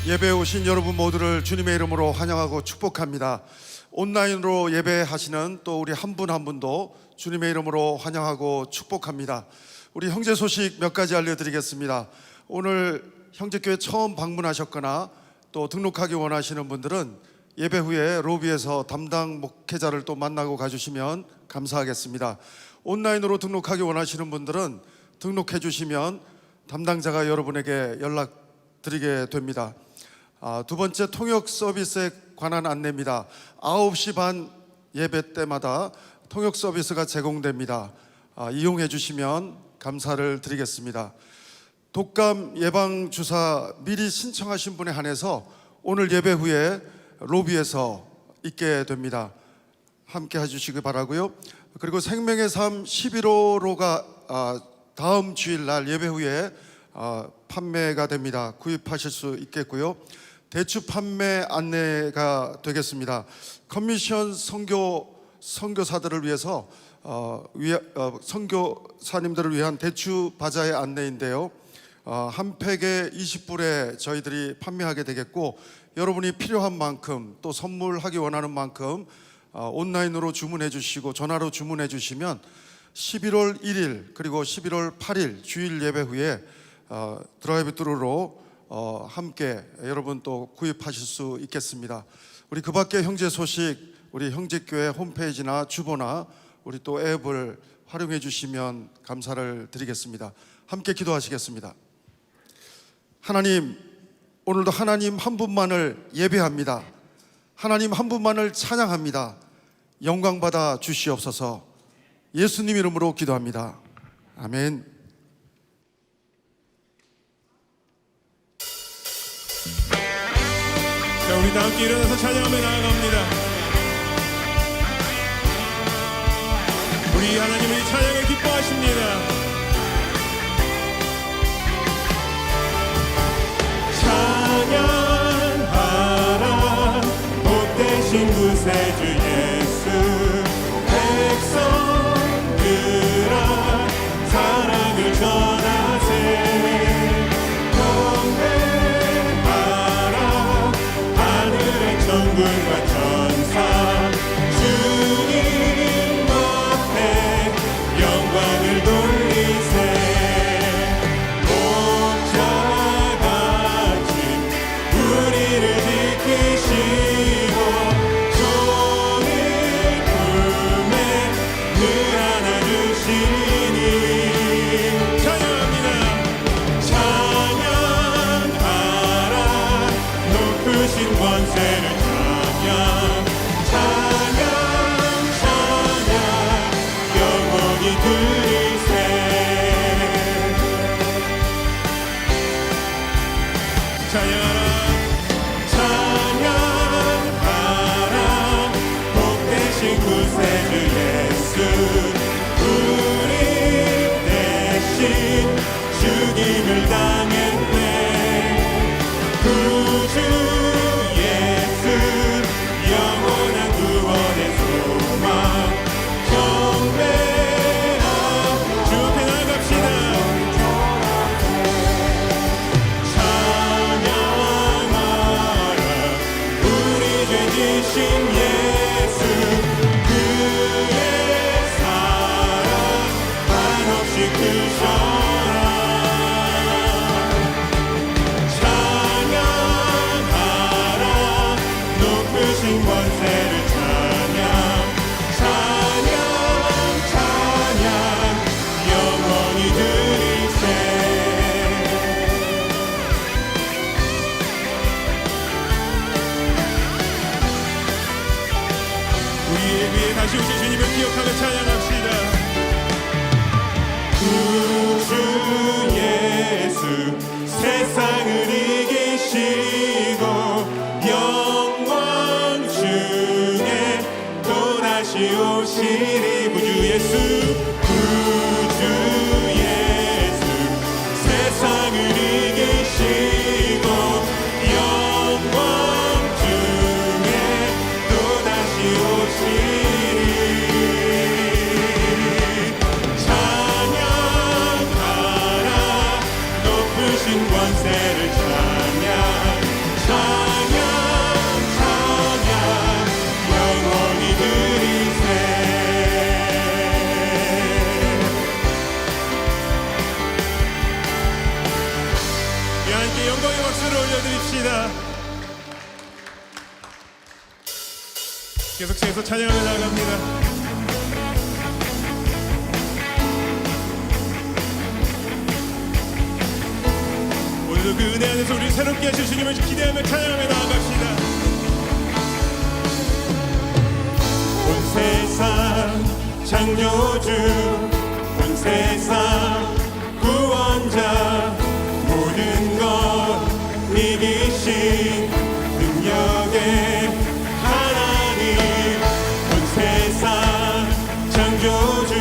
예배에 오신 여러분 모두를 주님의 이름으로 환영하고 축복합니다. 온라인으로 예배하시는 또 우리 한 분 한 분도 주님의 이름으로 환영하고 축복합니다. 우리 형제 소식 몇 가지 알려드리겠습니다. 오늘 형제교회 처음 방문하셨거나 또 등록하기 원하시는 분들은 예배 후에 로비에서 담당 목회자를 또 만나고 가주시면 감사하겠습니다. 온라인으로 등록하기 원하시는 분들은 등록해 주시면 담당자가 여러분에게 연락드리게 됩니다. 두 번째, 통역 서비스에 관한 안내입니다. 9시 반 예배 때마다 통역 서비스가 제공됩니다. 이용해 주시면 감사를 드리겠습니다. 독감 예방 주사 미리 신청하신 분에 한해서 오늘 예배 후에 로비에서 있게 됩니다. 함께 해주시기 바라고요. 그리고 생명의 삶 11호로가 다음 주일날 예배 후에 판매가 됩니다. 구입하실 수 있겠고요. 대추 판매 안내가 되겠습니다. 커미션 선교사들을 위해서 선교사님들을 위한 대추 바자의 안내인데요. 한 팩에 20불에 저희들이 판매하게 되겠고, 여러분이 필요한 만큼 또 선물하기 원하는 만큼 온라인으로 주문해 주시고 전화로 주문해 주시면 11월 1일 그리고 11월 8일 주일 예배 후에 드라이브 뚜루로 함께 여러분 또 구입하실 수 있겠습니다. 우리 그 밖에 형제 소식, 우리 형제교회 홈페이지나 주보나 우리 또 앱을 활용해 주시면 감사를 드리겠습니다. 함께 기도하시겠습니다. 하나님, 오늘도 하나님 한 분만을 예배합니다. 하나님 한 분만을 찬양합니다. 영광 받아 주시옵소서. 예수님 이름으로 기도합니다. 아멘. 자, 우리 다 함께 일어나서 찬양하며 나아갑니다. 우리 하나님은 이 찬양을 기뻐하십니다. 찬양하라 복되신 구세주 예수, 백성들아 사랑을 전하세. 경배하라 하늘의 천군과 천사, 주님 앞에 영광을 돌리세. 목자같이 우리를 지키시고 종일 품에 늘 안아주시니 찬양합니다. 찬양하라 높으신 권세를 찬양, 찬양, 찬양 영원히 드리세. 찬양하라, 찬양하라 복되신 구세주 예수, 우리 대신 죽임을 당했네. 구주 예수 영원한 구원의 소망, 경배하라 주 앞에 나아갑시다. 찬양하라 우리 죄 지신 예수, 그의 사랑 한없이 크셔라. 찬양하라 높으신 권세를 찬양, 찬양, 찬양 영원히 드리세. 우리의 위에 다시 오신 주님을 기억하며 찬양합시다. 구주 예수 세상을 이기시고 영광 중에 또다시 오시리. 구주 예수, 구주 예수 세상을 이기시고 영광 중에 또다시 오시리. 찬양하라 높으신 권세를 찬양, 계속해서 찬양하며 나아갑니다. 오늘도 그 은혜 안에서 우리 새롭게 하실 주님을 기대하며 찬양하며 나아갑시다. 온 세상 창조주, 온 세상 구원자, 모든 것 이기신 능력의 하나님, 온 세상 창조주,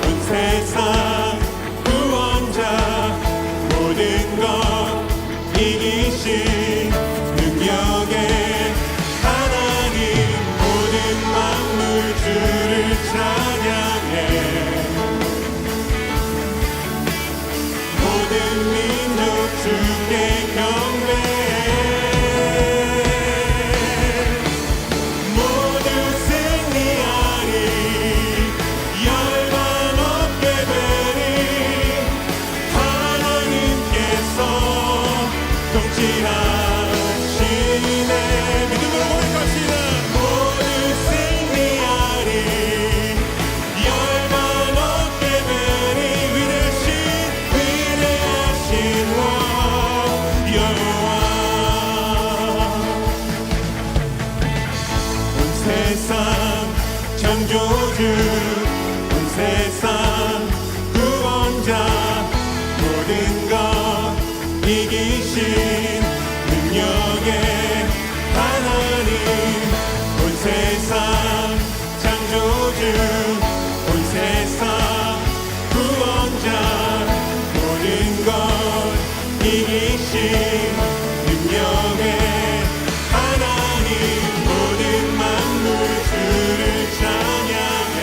온 세상 구원자, 모든 것 이기신 능력의 하나님, 모든 만물 주를 찬양해. 모든 민족 주께 경배해. 모두 승리하리, 열방 없게 되리. 하나님께서 통치하시네. 믿음으로 고백합시다. 모두 승리하리, 열방 없게 되리. 위대하신 왕 여호와. 온 세상 창조주, 온 세상 구원자, 모든 것 이기신 능력의 하나님, 온 세상 창조주, 온 세상 구원자, 모든 것 이기신 능력의 하나님, 모든 만물 주를 찬양해.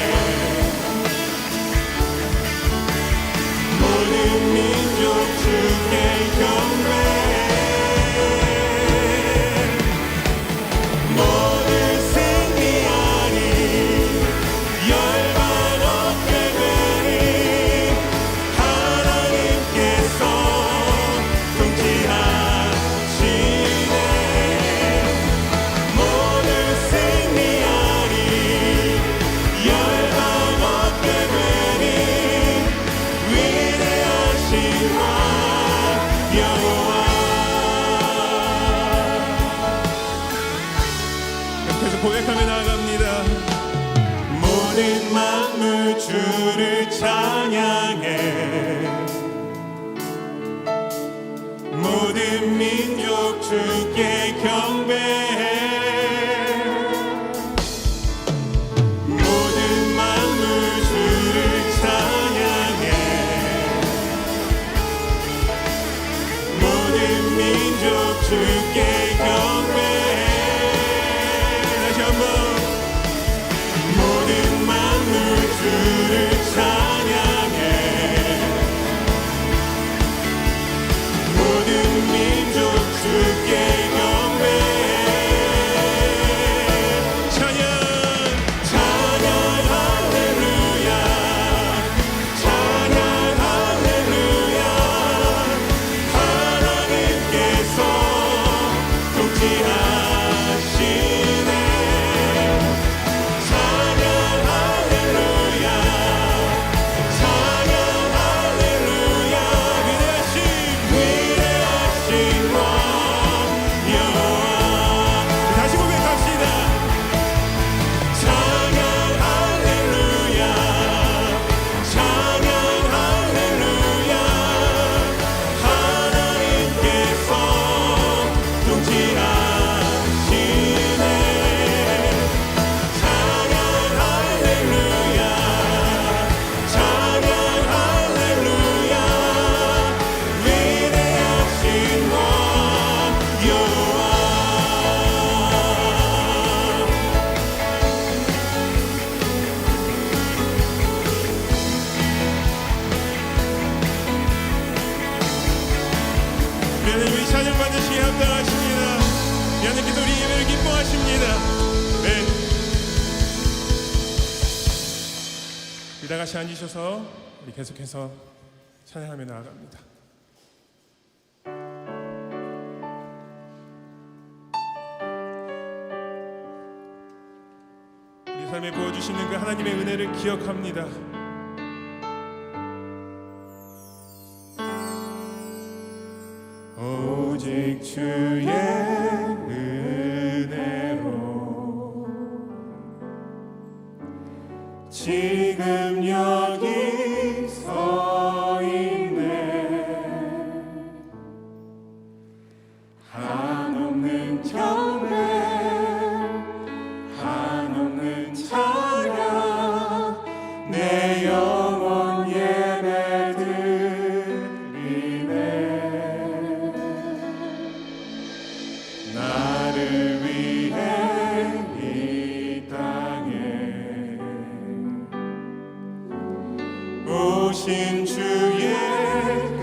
모든 민족 주께 경배해. 모두 승리하리, 열방 없게 되리. 하나님께서 통치하시네. 모두 승리하리, 열방 없게 되리. 위대하신 왕 여호와. 계속 고백하며 나아갑니다. 모든 만물 주를 찬양해. 모든 민족 주께 경배해. 모든 만물 주를 찬양해. 모든 민족 주께 경배해. 다시 한번. 모든 만물 주를 찬양해. 모든 민족 주께 경배해. 찬양, 찬양 할렐루야. 찬양 할렐루야. 하나님께서 통치하시네. 찬양 할렐루야. 찬양 할렐루야. 위대하신 왕 여호와. 다시 고백합시다. 찬양 할렐루야. 찬양 할렐루야. 하나님께서 통치하시네. 찬양 할렐루야. 찬양 할렐루야. 위대하신 왕 여호와. 하나님이 찬양 받으시기 합당하십니다. 하나님께서 우리 예배를 기뻐하십니다. 네. 우리 다 같이 앉으셔서 우리 계속해서 찬양하며 나아갑니다. 부어주시는 그 하나님의 은혜를 기억합니다. 오직 주의 은혜로 지금 여기 서 있네. 한없는 경배, 한없는 찬양, 내 영혼 예배드리네. 나를 위해 이 땅에 오신 주의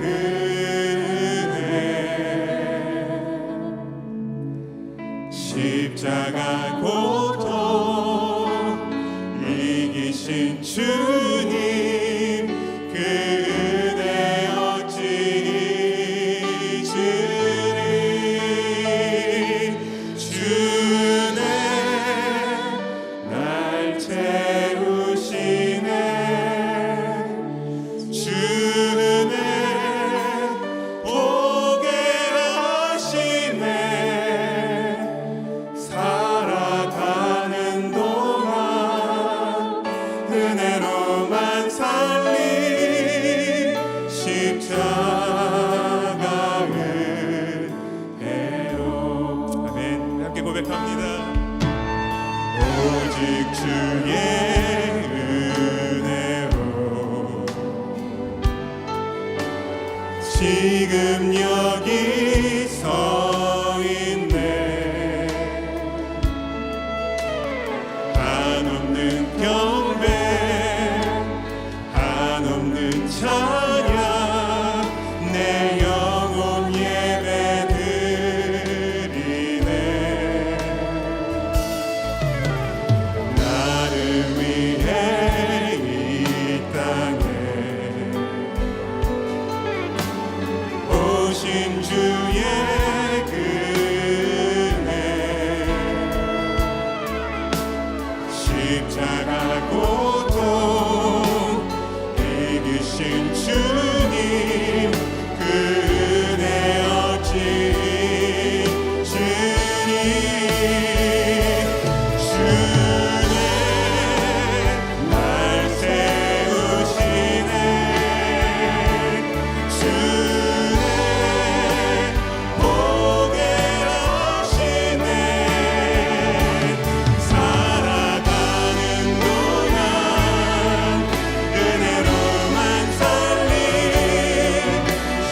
그 은혜, 십자가 고통 이기신 주님 그 은혜 어찌 잊으리. 주네 날 채우시네. 주네 보게 하시네. 살아가는 동안 은혜로만 살리. 십자가 은혜로. 아멘. 함께 고백합니다. 오직 주의 은혜로 지금 여기 서 있네. 한없는 경배, 한없는 찬양, 내 영혼 예배드리네. 나를 위해 이 땅에 오신 주의 그 은혜, 십자가 고통 이기신 주님 그 은혜 어찌 잊으리. 주네 날 세우시네. 주네 보게 하시네. 살아가는 동안 은혜로만 살리.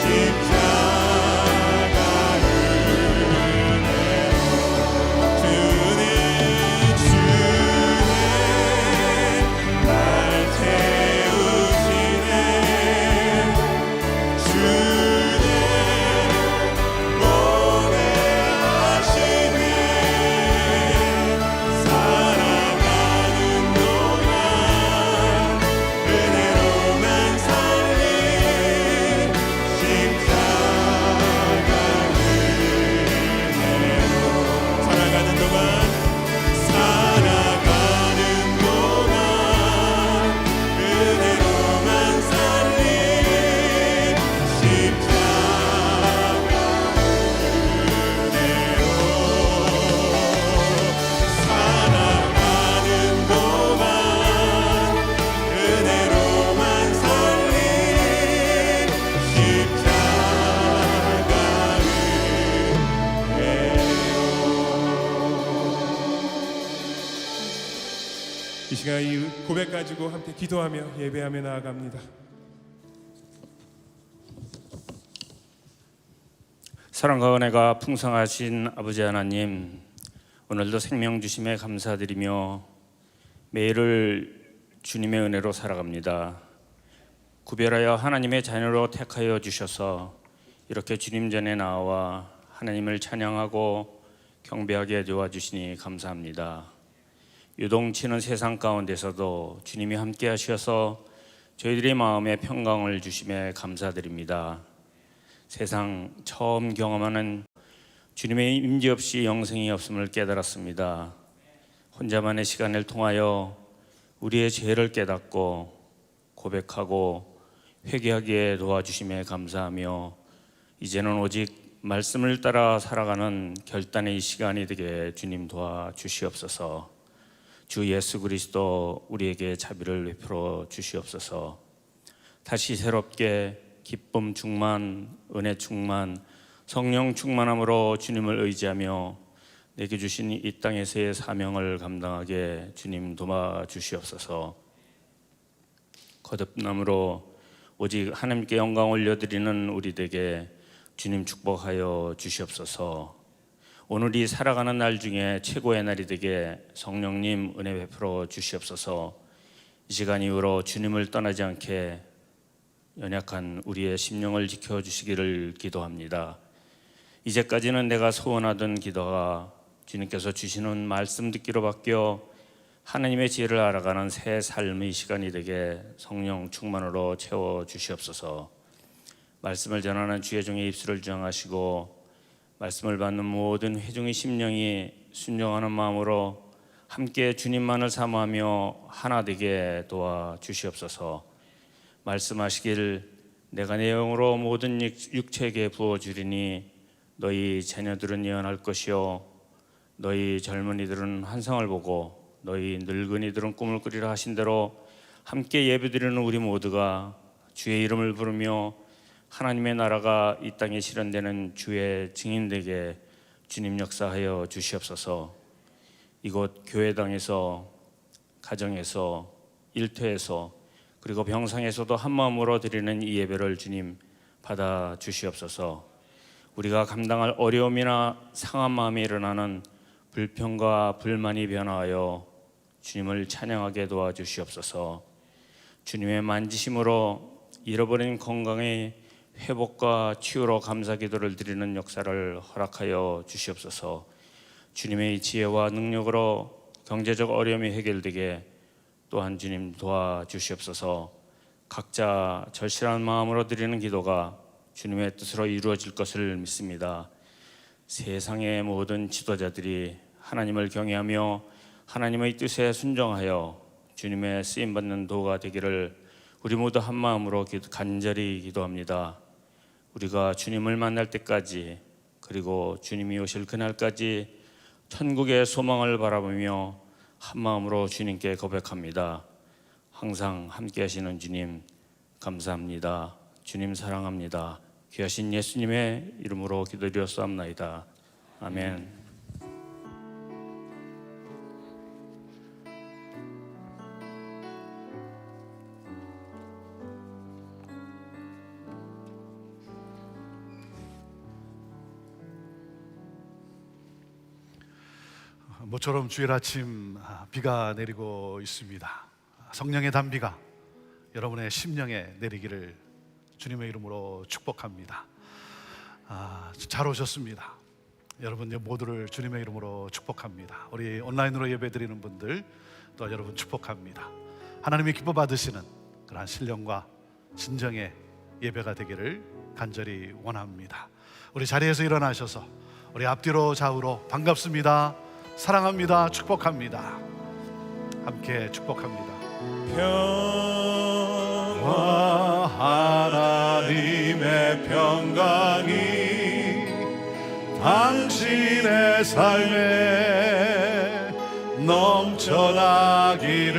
십자가 은혜로. 주네 날 채우시네. 주네 보게 하시네. 살아가는 동안 은혜로만 살리. 십자가 은혜로. 살아가는 동안, 살아가는 동안 은혜로만 살리. 십자가 은혜로. 살아가는 동안 은혜로만 살리. 십자가 이 시간 이 고백 가지고 함께 기도하며 예배하며 나아갑니다. 사랑과 은혜가 풍성하신 아버지 하나님, 오늘도 생명 주심에 감사드리며 매일을 주님의 은혜로 살아갑니다. 구별하여 하나님의 자녀로 택하여 주셔서 이렇게 주님 전에 나와 하나님을 찬양하고 경배하게 도와주시니 감사합니다. 유동치는 세상 가운데서도 주님이 함께 하셔서 저희들의 마음에 평강을 주심에 감사드립니다. 세상 처음 경험하는 주님의 임재 없이 영생이 없음을 깨달았습니다. 혼자만의 시간을 통하여 우리의 죄를 깨닫고 고백하고 회개하기에 도와주심에 감사하며 이제는 오직 말씀을 따라 살아가는 결단의 이 시간이 되게 주님 도와주시옵소서. 주 예수 그리스도 우리에게 자비를 베풀어 주시옵소서. 다시 새롭게 기쁨 충만, 은혜 충만, 성령 충만함으로 주님을 의지하며 내게 주신 이 땅에서의 사명을 감당하게 주님 도와주시옵소서. 거듭남으로 오직 하나님께 영광 올려드리는 우리에게 주님 축복하여 주시옵소서. 오늘이 살아가는 날 중에 최고의 날이 되게 성령님 은혜 베풀어 주시옵소서. 이 시간 이후로 주님을 떠나지 않게 연약한 우리의 심령을 지켜주시기를 기도합니다. 이제까지는 내가 소원하던 기도가 주님께서 주시는 말씀 듣기로 바뀌어 하나님의 지혜를 알아가는 새 삶의 시간이 되게 성령 충만으로 채워 주시옵소서. 말씀을 전하는 주의 종의 입술을 주장하시고 말씀을 받는 모든 회중의 심령이 순종하는 마음으로 함께 주님만을 사모하며 하나 되게 도와 주시옵소서. 말씀하시길 내가 내 영으로 모든 육체에게 부어주리니 너희 자녀들은 예언할 것이요 너희 젊은이들은 환상을 보고 너희 늙은이들은 꿈을 꾸리라 하신 대로 함께 예배드리는 우리 모두가 주의 이름을 부르며 하나님의 나라가 이 땅에 실현되는 주의 증인되게 주님 역사하여 주시옵소서. 이곳 교회당에서, 가정에서, 일터에서 그리고 병상에서도 한 마음으로 드리는 이 예배를 주님 받아 주시옵소서. 우리가 감당할 어려움이나 상한 마음에 일어나는 불평과 불만이 변화하여 주님을 찬양하게 도와주시옵소서. 주님의 만지심으로 잃어버린 건강의 회복과 치유로 감사 기도를 드리는 역사를 허락하여 주시옵소서. 주님의 지혜와 능력으로 경제적 어려움이 해결되게 또한 주님 도와주시옵소서. 각자 절실한 마음으로 드리는 기도가 주님의 뜻으로 이루어질 것을 믿습니다. 세상의 모든 지도자들이 하나님을 경외하며 하나님의 뜻에 순종하여 주님의 쓰임받는 도가 되기를 우리 모두 한 마음으로 간절히 기도합니다. 우리가 주님을 만날 때까지 그리고 주님이 오실 그날까지 천국의 소망을 바라보며 한 마음으로 주님께 고백합니다. 항상 함께 하시는 주님 감사합니다. 주님 사랑합니다. 귀하신 예수님의 이름으로 기도드렸사옵나이다. 아멘. 모처럼 주일 아침 비가 내리고 있습니다. 성령의 단비가 여러분의 심령에 내리기를 주님의 이름으로 축복합니다. 잘 오셨습니다. 여러분 모두를 주님의 이름으로 축복합니다. 우리 온라인으로 예배드리는 분들 또 여러분 축복합니다. 하나님이 기뻐 받으시는 그러한 신령과 진정의 예배가 되기를 간절히 원합니다. 우리 자리에서 일어나셔서 우리 앞뒤로 좌우로 반갑습니다, 사랑합니다, 축복합니다. 함께 축복합니다. 평화 하나님의 평강이 당신의 삶에 넘쳐나기를.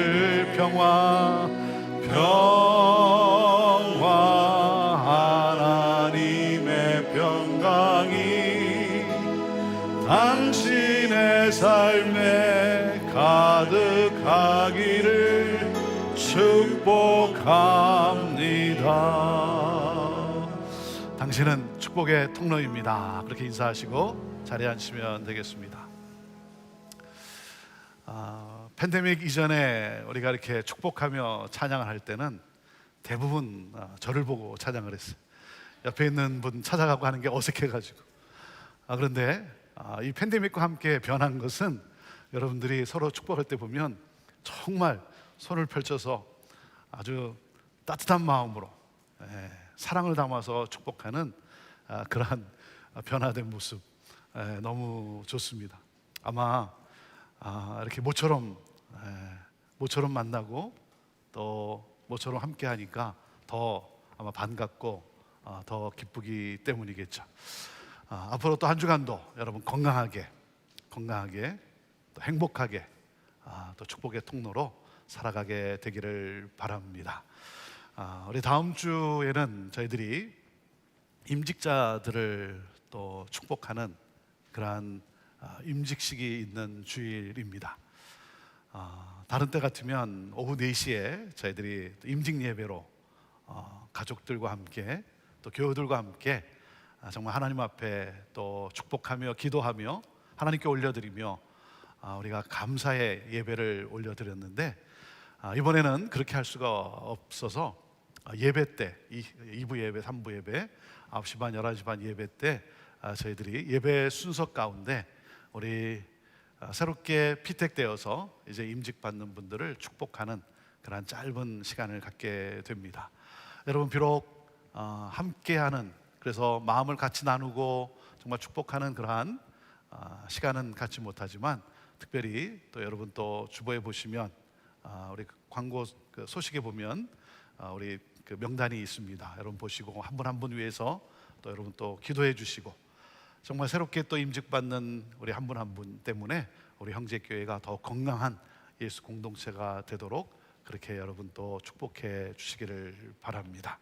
평화 하나님의 평강이 당신의 삶에 가득하기를 축복합니다. 당신은 축복의 통로입니다. 그렇게 인사하시고 자리에 앉으시면 되겠습니다. 팬데믹 이전에 우리가 이렇게 축복하며 찬양을 할 때는 대부분 저를 보고 찬양을 했어요. 옆에 있는 분 찾아가고 하는 게 어색해가지고. 그런데 이 팬데믹과 함께 변한 것은 여러분들이 서로 축복할 때 보면 정말 손을 펼쳐서 아주 따뜻한 마음으로 사랑을 담아서 축복하는 그러한 변화된 모습 너무 좋습니다. 아마 이렇게 모처럼 모처럼 만나고 또 모처럼 함께 하니까 더 아마 반갑고 더 기쁘기 때문이겠죠. 앞으로 또 한 주간도 여러분 건강하게 또 행복하게 또 축복의 통로로 살아가게 되기를 바랍니다. 우리 다음 주에는 저희들이 임직자들을 또 축복하는 그러한 임직식이 있는 주일입니다. 다른 때 같으면 오후 4시에 저희들이 임직 예배로 가족들과 함께 또 교우들과 함께 정말 하나님 앞에 또 축복하며 기도하며 하나님께 올려드리며 우리가 감사의 예배를 올려드렸는데 이번에는 그렇게 할 수가 없어서 예배 때 2부 예배, 3부 예배 9시 반, 11시 반 예배 때 저희들이 예배 순서 가운데 우리 새롭게 피택되어서 이제 임직받는 분들을 축복하는 그런 짧은 시간을 갖게 됩니다. 여러분 비록 함께하는 그래서 마음을 같이 나누고 정말 축복하는 그러한 시간은 갖지 못하지만 특별히 또 여러분 또 주보에 보시면 우리 광고 소식에 보면 우리 그 명단이 있습니다. 여러분 보시고 한 분 한 분 위해서 또 여러분 또 기도해 주시고 정말 새롭게 또 임직받는 우리 한 분 한 분 때문에 우리 형제교회가 더 건강한 예수 공동체가 되도록 그렇게 여러분 또 축복해 주시기를 바랍니다.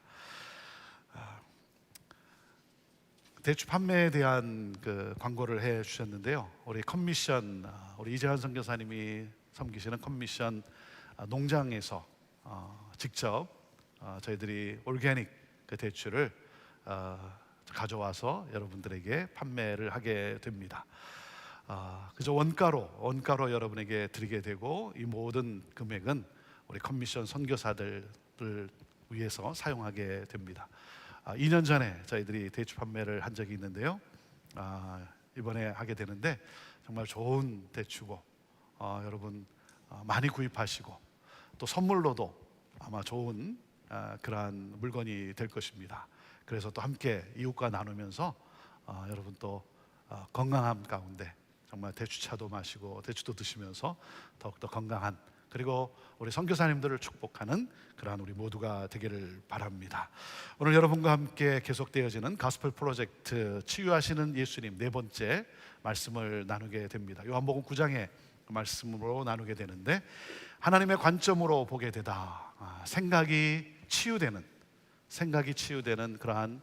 대추 판매에 대한 그 광고를 해 주셨는데요. 우리 컨미션 우리 이재환 선교사님이 섬기시는 컨미션 농장에서 직접 저희들이 올게닉 그 대추를 가져와서 여러분들에게 판매를 하게 됩니다. 그저 원가로 여러분에게 드리게 되고 이 모든 금액은 우리 컨미션 선교사들을 위해서 사용하게 됩니다. 2년 전에 저희들이 대추 판매를 한 적이 있는데요. 이번에 하게 되는데 정말 좋은 대추고 여러분 많이 구입하시고 또 선물로도 아마 좋은 그러한 물건이 될 것입니다. 그래서 또 함께 이웃과 나누면서 여러분 또 건강함 가운데 정말 대추차도 마시고 대추도 드시면서 더욱더 건강한 그리고 우리 선교사님들을 축복하는 그러한 우리 모두가 되기를 바랍니다. 오늘 여러분과 함께 계속되어지는 가스펠 프로젝트 치유하시는 예수님 4번째 말씀을 나누게 됩니다. 요한복음 9장의 말씀으로 나누게 되는데 하나님의 관점으로 보게 되다. 생각이 치유되는 그러한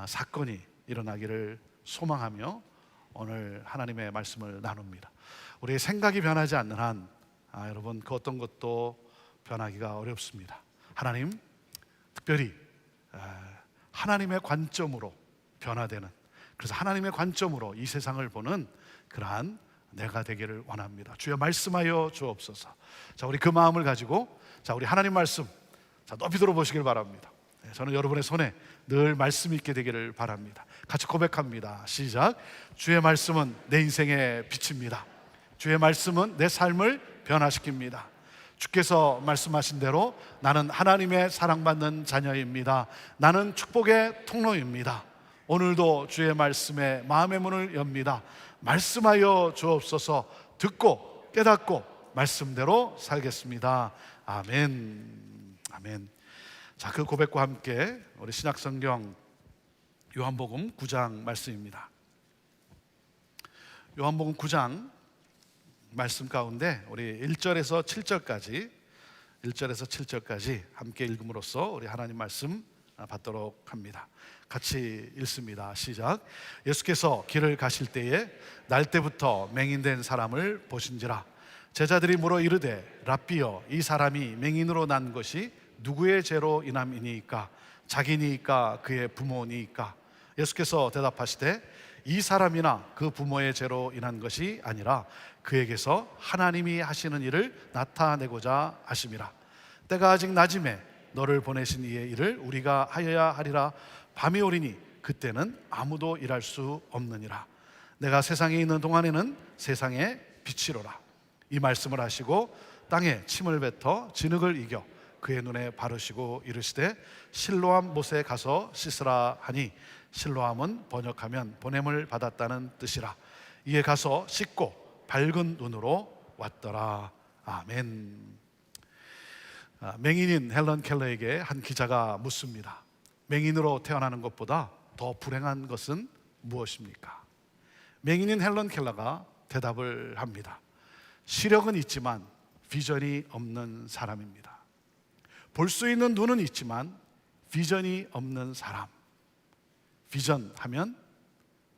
사건이 일어나기를 소망하며 오늘 하나님의 말씀을 나눕니다. 우리의 생각이 변하지 않는 한 여러분 그 어떤 것도 변하기가 어렵습니다. 하나님 특별히 하나님의 관점으로 변화되는 그래서 하나님의 관점으로 이 세상을 보는 그러한 내가 되기를 원합니다. 주여 말씀하여 주옵소서. 자, 우리 그 마음을 가지고 자, 우리 하나님 말씀 자, 높이 들어보시길 바랍니다. 저는 여러분의 손에 늘 말씀이 있게 되기를 바랍니다. 같이 고백합니다. 시작. 주의 말씀은 내 인생의 빛입니다. 주의 말씀은 내 삶을 변화시킵니다. 주께서 말씀하신 대로 나는 하나님의 사랑받는 자녀입니다. 나는 축복의 통로입니다. 오늘도 주의 말씀에 마음의 문을 엽니다. 말씀하여 주옵소서. 듣고 깨닫고 말씀대로 살겠습니다. 아멘. 아멘. 자, 그 고백과 함께 우리 신약성경 요한복음 9장 말씀입니다. 요한복음 9장 말씀 가운데 우리 1절에서 7절까지 함께 읽음으로써 우리 하나님 말씀 받도록 합니다. 같이 읽습니다. 시작. 예수께서 길을 가실 때에 날 때부터 맹인된 사람을 보신지라. 제자들이 물어 이르되 랍비여 이 사람이 맹인으로 난 것이 누구의 죄로 인함이니이까? 자기니이까 그의 부모니이까? 예수께서 대답하시되 이 사람이나 그 부모의 죄로 인한 것이 아니라 그에게서 하나님이 하시는 일을 나타내고자 하심이라. 때가 아직 낮음에 너를 보내신 이의 일을 우리가 하여야 하리라. 밤이 오리니 그때는 아무도 일할 수 없느니라. 내가 세상에 있는 동안에는 세상의 빛이로라. 이 말씀을 하시고 땅에 침을 뱉어 진흙을 이겨 그의 눈에 바르시고 이르시되 실로암 못에 가서 씻으라 하니 실로암은 번역하면 보냄을 받았다는 뜻이라. 이에 가서 씻고 밝은 눈으로 왔더라. 아멘. 맹인인 헬런 켈러에게 한 기자가 묻습니다. 맹인으로 태어나는 것보다 더 불행한 것은 무엇입니까? 맹인인 헬런 켈러가 대답을 합니다. 시력은 있지만 비전이 없는 사람입니다. 볼 수 있는 눈은 있지만 비전이 없는 사람. 비전 하면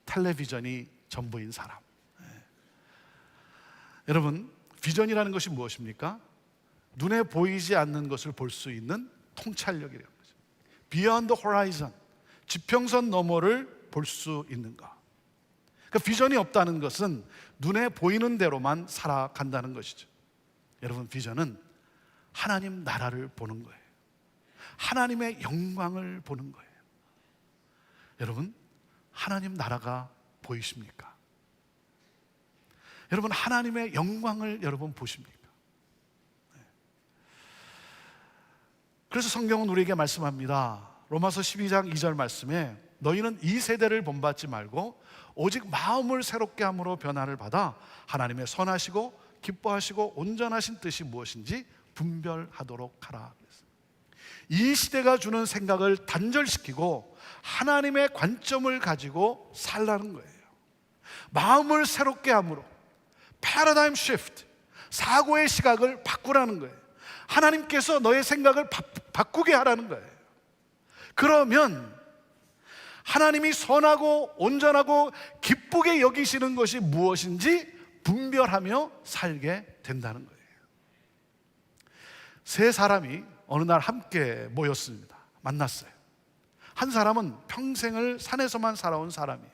텔레비전이 전부인 사람. 여러분, 비전이라는 것이 무엇입니까? 눈에 보이지 않는 것을 볼 수 있는 통찰력이라는 거죠. Beyond the horizon, 지평선 너머를 볼 수 있는 것. 그러니까 비전이 없다는 것은 눈에 보이는 대로만 살아간다는 것이죠. 여러분, 비전은 하나님 나라를 보는 거예요. 하나님의 영광을 보는 거예요. 여러분, 하나님 나라가 보이십니까? 여러분, 하나님의 영광을 여러분 보십니까? 그래서 성경은 우리에게 말씀합니다. 로마서 12장 2절 말씀에 너희는 이 세대를 본받지 말고 오직 마음을 새롭게 함으로 변화를 받아 하나님의 선하시고 기뻐하시고 온전하신 뜻이 무엇인지 분별하도록 하라. 이 시대가 주는 생각을 단절시키고 하나님의 관점을 가지고 살라는 거예요. 마음을 새롭게 함으로 패러다임 시프트, 사고의 시각을 바꾸라는 거예요. 하나님께서 너의 생각을 바꾸게 하라는 거예요. 그러면 하나님이 선하고 온전하고 기쁘게 여기시는 것이 무엇인지 분별하며 살게 된다는 거예요. 세 사람이 어느 날 함께 모였습니다. 만났어요. 한 사람은 평생을 산에서만 살아온 사람이에요.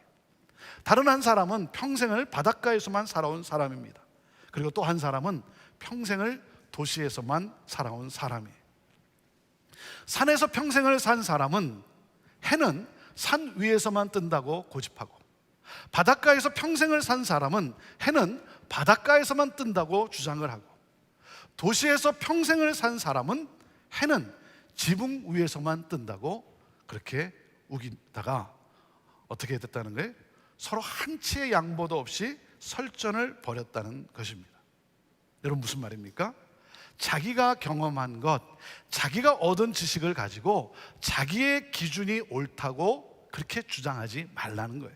다른 한 사람은 평생을 바닷가에서만 살아온 사람입니다. 그리고 또 한 사람은 평생을 도시에서만 살아온 사람이에요. 산에서 평생을 산 사람은 해는 산 위에서만 뜬다고 고집하고, 바닷가에서 평생을 산 사람은 해는 바닷가에서만 뜬다고 주장을 하고, 도시에서 평생을 산 사람은 해는 지붕 위에서만 뜬다고 그렇게 우기다가 어떻게 됐다는 거예요? 서로 한치의 양보도 없이 설전을 벌였다는 것입니다. 여러분, 무슨 말입니까? 자기가 경험한 것, 자기가 얻은 지식을 가지고 자기의 기준이 옳다고 그렇게 주장하지 말라는 거예요.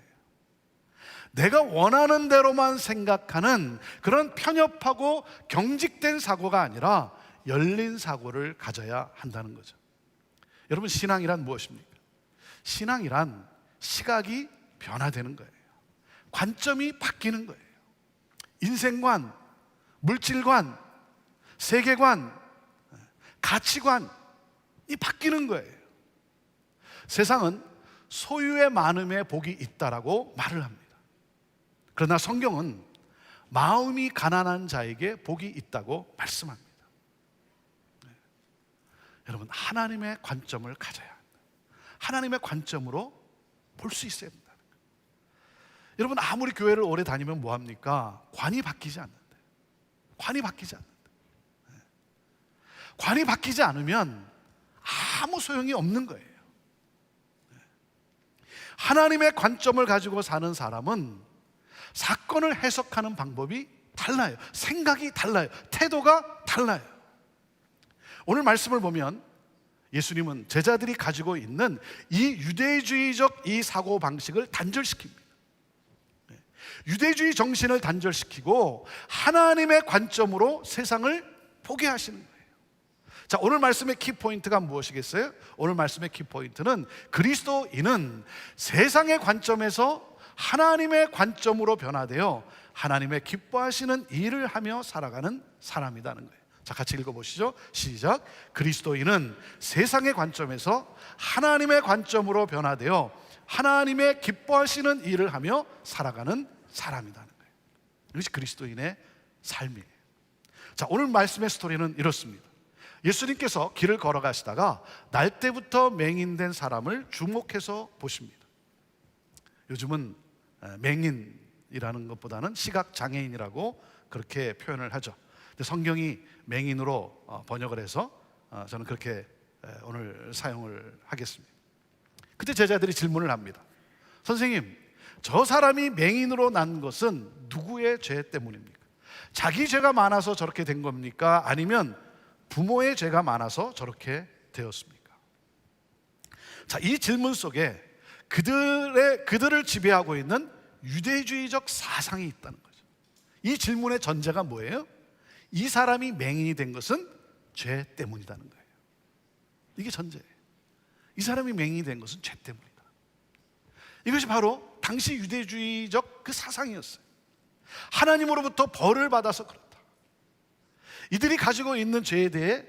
내가 원하는 대로만 생각하는 그런 편협하고 경직된 사고가 아니라 열린 사고를 가져야 한다는 거죠. 여러분, 신앙이란 무엇입니까? 신앙이란 시각이 변화되는 거예요. 관점이 바뀌는 거예요. 인생관, 물질관, 세계관, 가치관이 바뀌는 거예요. 세상은 소유의 많음에 복이 있다라고 말을 합니다. 그러나 성경은 마음이 가난한 자에게 복이 있다고 말씀합니다. 여러분, 하나님의 관점을 가져야 합니다. 하나님의 관점으로 볼 수 있어야 된다는 거예요. 여러분, 아무리 교회를 오래 다니면 뭐합니까? 관이 바뀌지 않는데. 관이 바뀌지 않는데. 관이 바뀌지 않으면 아무 소용이 없는 거예요. 하나님의 관점을 가지고 사는 사람은 사건을 해석하는 방법이 달라요. 생각이 달라요. 태도가 달라요. 오늘 말씀을 보면 예수님은 제자들이 가지고 있는 이 유대주의적 이 사고방식을 단절시킵니다. 유대주의 정신을 단절시키고 하나님의 관점으로 세상을 보게 하시는 거예요. 자, 오늘 말씀의 키포인트가 무엇이겠어요? 오늘 말씀의 키포인트는 그리스도인은 세상의 관점에서 하나님의 관점으로 변화되어 하나님의 기뻐하시는 일을 하며 살아가는 사람이라는 거예요. 자, 같이 읽어보시죠. 시작. 그리스도인은 세상의 관점에서 하나님의 관점으로 변화되어 하나님의 기뻐하시는 일을 하며 살아가는 사람이라는 거예요. 이것이 그리스도인의 삶이에요. 자, 오늘 말씀의 스토리는 이렇습니다. 예수님께서 길을 걸어가시다가 날 때부터 맹인된 사람을 주목해서 보십니다. 요즘은 맹인이라는 것보다는 시각장애인이라고 그렇게 표현을 하죠. 근데 성경이 맹인으로 번역을 해서 저는 그렇게 오늘 사용을 하겠습니다. 그때 제자들이 질문을 합니다. 선생님, 저 사람이 맹인으로 난 것은 누구의 죄 때문입니까? 자기 죄가 많아서 저렇게 된 겁니까? 아니면 부모의 죄가 많아서 저렇게 되었습니까? 자, 이 질문 속에 그들을 지배하고 있는 유대주의적 사상이 있다는 거죠. 이 질문의 전제가 뭐예요? 이 사람이 맹인이 된 것은 죄 때문이라는 거예요. 이게 전제예요. 이 사람이 맹인이 된 것은 죄 때문이다. 이것이 바로 당시 유대주의적 그 사상이었어요. 하나님으로부터 벌을 받아서 그렇다. 이들이 가지고 있는 죄에 대해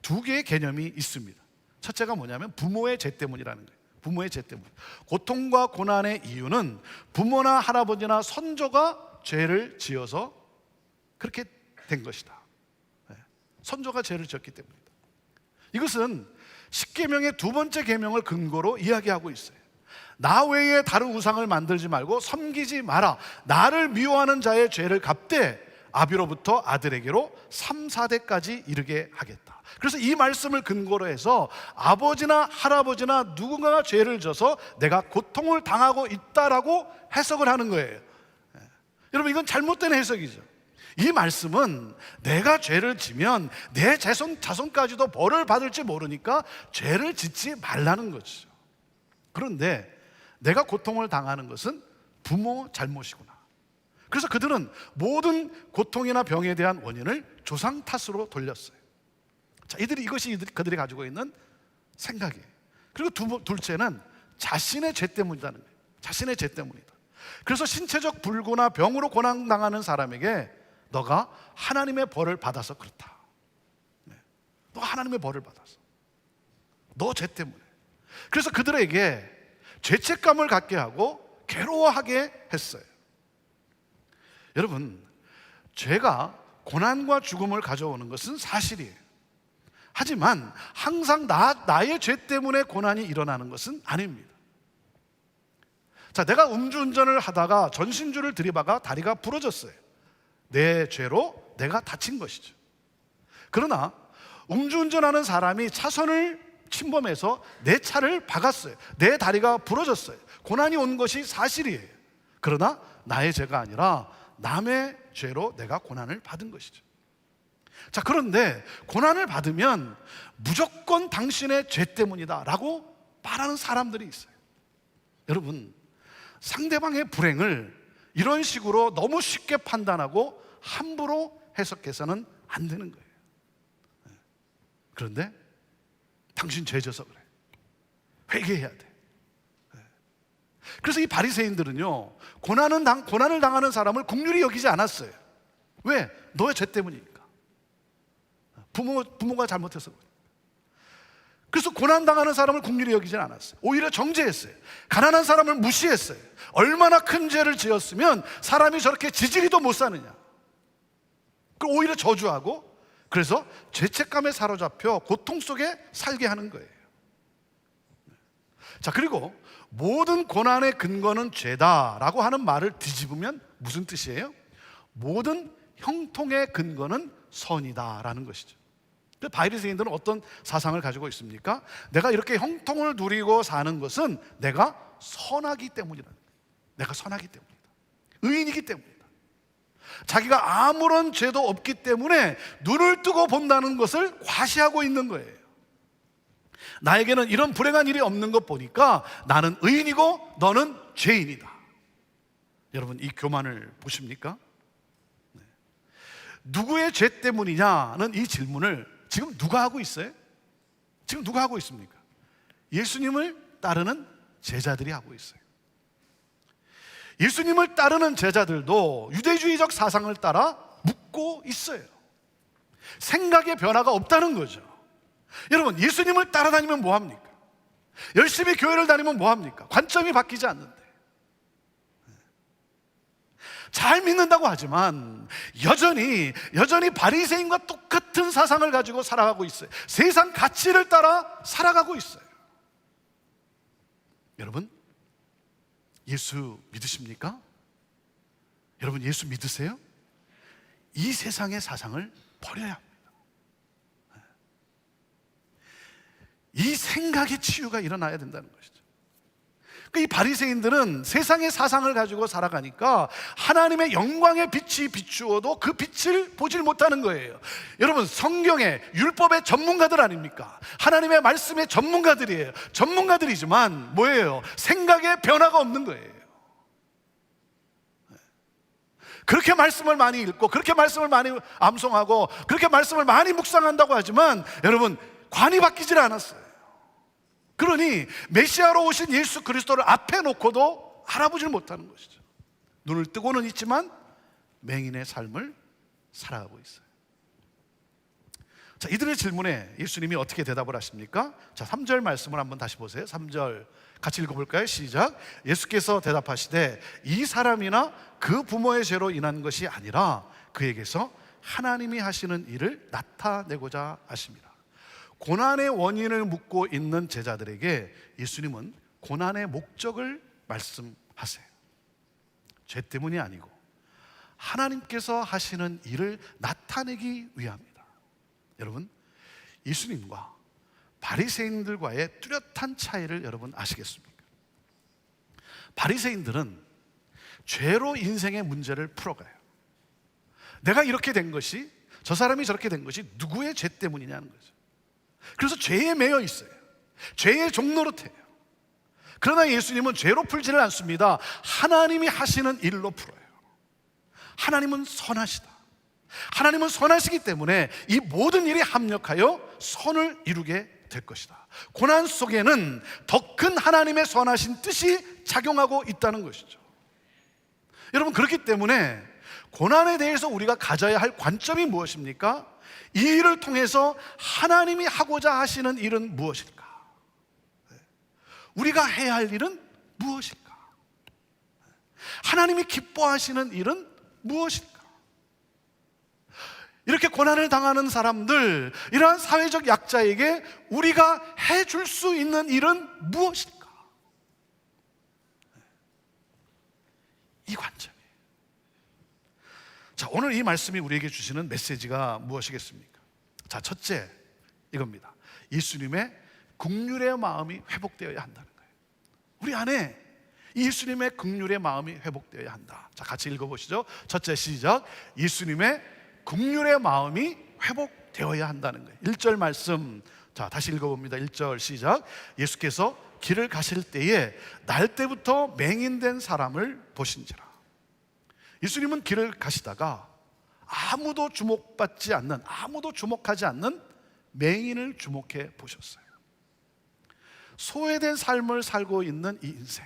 두 개의 개념이 있습니다. 첫째가 뭐냐면 부모의 죄 때문이라는 거예요. 부모의 죄 때문. 고통과 고난의 이유는 부모나 할아버지나 선조가 죄를 지어서 그렇게 된 것이다. 선조가 죄를 지었기 때문이다. 이것은 십계명의 두 번째 계명을 근거로 이야기하고 있어요. 나 외에 다른 우상을 만들지 말고 섬기지 마라. 나를 미워하는 자의 죄를 갚되 아비로부터 아들에게로 3, 4대까지 이르게 하겠다. 그래서 이 말씀을 근거로 해서 아버지나 할아버지나 누군가가 죄를 져서 내가 고통을 당하고 있다라고 해석을 하는 거예요. 여러분, 이건 잘못된 해석이죠. 이 말씀은 내가 죄를 지면 내 자손까지도 벌을 받을지 모르니까 죄를 짓지 말라는 거죠. 그런데 내가 고통을 당하는 것은 부모 잘못이구나. 그래서 그들은 모든 고통이나 병에 대한 원인을 조상 탓으로 돌렸어요. 자, 이것이 그들이 가지고 있는 생각이에요. 그리고 둘째는 자신의 죄 때문이라는 거예요. 자신의 죄 때문이다. 그래서 신체적 불구나 병으로 고난당하는 사람에게 너가 하나님의 벌을 받아서 그렇다. 너가 하나님의 벌을 받아서 너 죄 때문에. 그래서 그들에게 죄책감을 갖게 하고 괴로워하게 했어요. 여러분, 죄가 고난과 죽음을 가져오는 것은 사실이에요. 하지만 항상 나의 죄 때문에 고난이 일어나는 것은 아닙니다. 자, 내가 음주운전을 하다가 전신주를 들이박아 다리가 부러졌어요. 내 죄로 내가 다친 것이죠. 그러나 음주운전하는 사람이 차선을 침범해서 내 차를 박았어요. 내 다리가 부러졌어요. 고난이 온 것이 사실이에요. 그러나 나의 죄가 아니라 남의 죄로 내가 고난을 받은 것이죠. 자, 그런데 고난을 받으면 무조건 당신의 죄 때문이다 라고 말하는 사람들이 있어요. 여러분, 상대방의 불행을 이런 식으로 너무 쉽게 판단하고 함부로 해석해서는 안 되는 거예요. 그런데 당신 죄 져서 그래. 회개해야 돼. 그래서 이 바리새인들은요, 고난을 당하는 사람을 긍휼히 여기지 않았어요. 왜? 너의 죄 때문이니까. 부모가 잘못해서 그래. 그래서 고난당하는 사람을 긍휼히 여기지 않았어요. 오히려 정죄했어요. 가난한 사람을 무시했어요. 얼마나 큰 죄를 지었으면 사람이 저렇게 지지리도 못 사느냐. 그걸 오히려 저주하고, 그래서 죄책감에 사로잡혀 고통 속에 살게 하는 거예요. 자, 그리고 모든 고난의 근거는 죄다라고 하는 말을 뒤집으면 무슨 뜻이에요? 모든 형통의 근거는 선이다라는 것이죠. 바리새인들은 어떤 사상을 가지고 있습니까? 내가 이렇게 형통을 누리고 사는 것은 내가 선하기 때문이다. 내가 선하기 때문이다. 의인이기 때문이다. 자기가 아무런 죄도 없기 때문에 눈을 뜨고 본다는 것을 과시하고 있는 거예요. 나에게는 이런 불행한 일이 없는 것 보니까 나는 의인이고 너는 죄인이다. 여러분, 이 교만을 보십니까? 누구의 죄 때문이냐는 이 질문을 지금 누가 하고 있어요? 지금 누가 하고 있습니까? 예수님을 따르는 제자들이 하고 있어요. 예수님을 따르는 제자들도 유대주의적 사상을 따라 묻고 있어요. 생각의 변화가 없다는 거죠. 여러분, 예수님을 따라다니면 뭐합니까? 열심히 교회를 다니면 뭐합니까? 관점이 바뀌지 않는데. 잘 믿는다고 하지만 여전히 바리새인과 똑같은 사상을 가지고 살아가고 있어요. 세상 가치를 따라 살아가고 있어요. 여러분, 예수 믿으십니까? 여러분, 예수 믿으세요? 이 세상의 사상을 버려야 합니다. 이 생각의 치유가 일어나야 된다는 것이죠. 이 바리새인들은 세상의 사상을 가지고 살아가니까 하나님의 영광의 빛이 비추어도 그 빛을 보질 못하는 거예요. 여러분, 성경의 율법의 전문가들 아닙니까? 하나님의 말씀의 전문가들이에요. 전문가들이지만 뭐예요? 생각에 변화가 없는 거예요. 그렇게 말씀을 많이 읽고 그렇게 말씀을 많이 암송하고 그렇게 말씀을 많이 묵상한다고 하지만 여러분, 관이 바뀌질 않았어요. 그러니 메시아로 오신 예수 그리스도를 앞에 놓고도 알아보질 못하는 것이죠. 눈을 뜨고는 있지만 맹인의 삶을 살아가고 있어요. 자, 이들의 질문에 예수님이 어떻게 대답을 하십니까? 자, 3절 말씀을 한번 다시 보세요. 3절 같이 읽어볼까요? 시작. 예수께서 대답하시되 이 사람이나 그 부모의 죄로 인한 것이 아니라 그에게서 하나님이 하시는 일을 나타내고자 하십니다. 고난의 원인을 묻고 있는 제자들에게 예수님은 고난의 목적을 말씀하세요. 죄 때문이 아니고 하나님께서 하시는 일을 나타내기 위함이다. 여러분, 예수님과 바리새인들과의 뚜렷한 차이를 여러분 아시겠습니까? 바리새인들은 죄로 인생의 문제를 풀어가요. 내가 이렇게 된 것이, 저 사람이 저렇게 된 것이 누구의 죄 때문이냐는 거죠. 그래서 죄에 매여 있어요. 죄의 종노릇해요. 그러나 예수님은 죄로 풀지를 않습니다. 하나님이 하시는 일로 풀어요. 하나님은 선하시다. 하나님은 선하시기 때문에 이 모든 일이 합력하여 선을 이루게 될 것이다. 고난 속에는 더 큰 하나님의 선하신 뜻이 작용하고 있다는 것이죠. 여러분, 그렇기 때문에 고난에 대해서 우리가 가져야 할 관점이 무엇입니까? 이 일을 통해서 하나님이 하고자 하시는 일은 무엇일까? 우리가 해야 할 일은 무엇일까? 하나님이 기뻐하시는 일은 무엇일까? 이렇게 고난을 당하는 사람들, 이러한 사회적 약자에게 우리가 해줄 수 있는 일은 무엇일까? 이 관점이에요. 자, 오늘 이 말씀이 우리에게 주시는 메시지가 무엇이겠습니까? 자, 첫째, 이겁니다. 예수님의 긍휼의 마음이 회복되어야 한다는 거예요. 우리 안에 예수님의 긍휼의 마음이 회복되어야 한다. 자, 같이 읽어보시죠. 첫째, 시작. 예수님의 긍휼의 마음이 회복되어야 한다는 거예요. 1절 말씀, 자, 다시 읽어봅니다. 1절 시작. 예수께서 길을 가실 때에 날 때부터 맹인된 사람을 보신지라. 예수님은 길을 가시다가 아무도 주목받지 않는, 아무도 주목하지 않는 맹인을 주목해 보셨어요. 소외된 삶을 살고 있는 이 인생,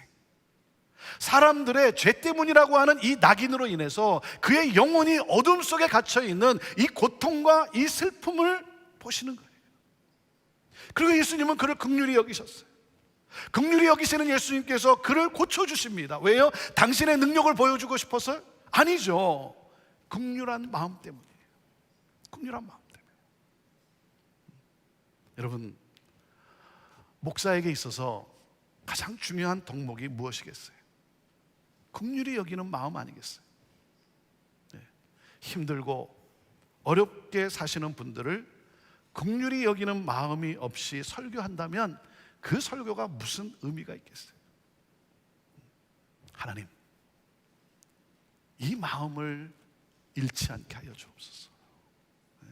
사람들의 죄 때문이라고 하는 이 낙인으로 인해서 그의 영혼이 어둠 속에 갇혀 있는 이 고통과 이 슬픔을 보시는 거예요. 그리고 예수님은 그를 긍휼히 여기셨어요. 긍휼히 여기시는 예수님께서 그를 고쳐주십니다. 왜요? 당신의 능력을 보여주고 싶어서요? 아니죠. 긍휼한 마음 때문이에요. 긍휼한 마음 때문에. 여러분, 목사에게 있어서 가장 중요한 덕목이 무엇이겠어요? 긍휼히 여기는 마음 아니겠어요? 네. 힘들고 어렵게 사시는 분들을 긍휼히 여기는 마음이 없이 설교한다면 그 설교가 무슨 의미가 있겠어요? 하나님, 이 마음을 잃지 않게 하여 주옵소서. 네.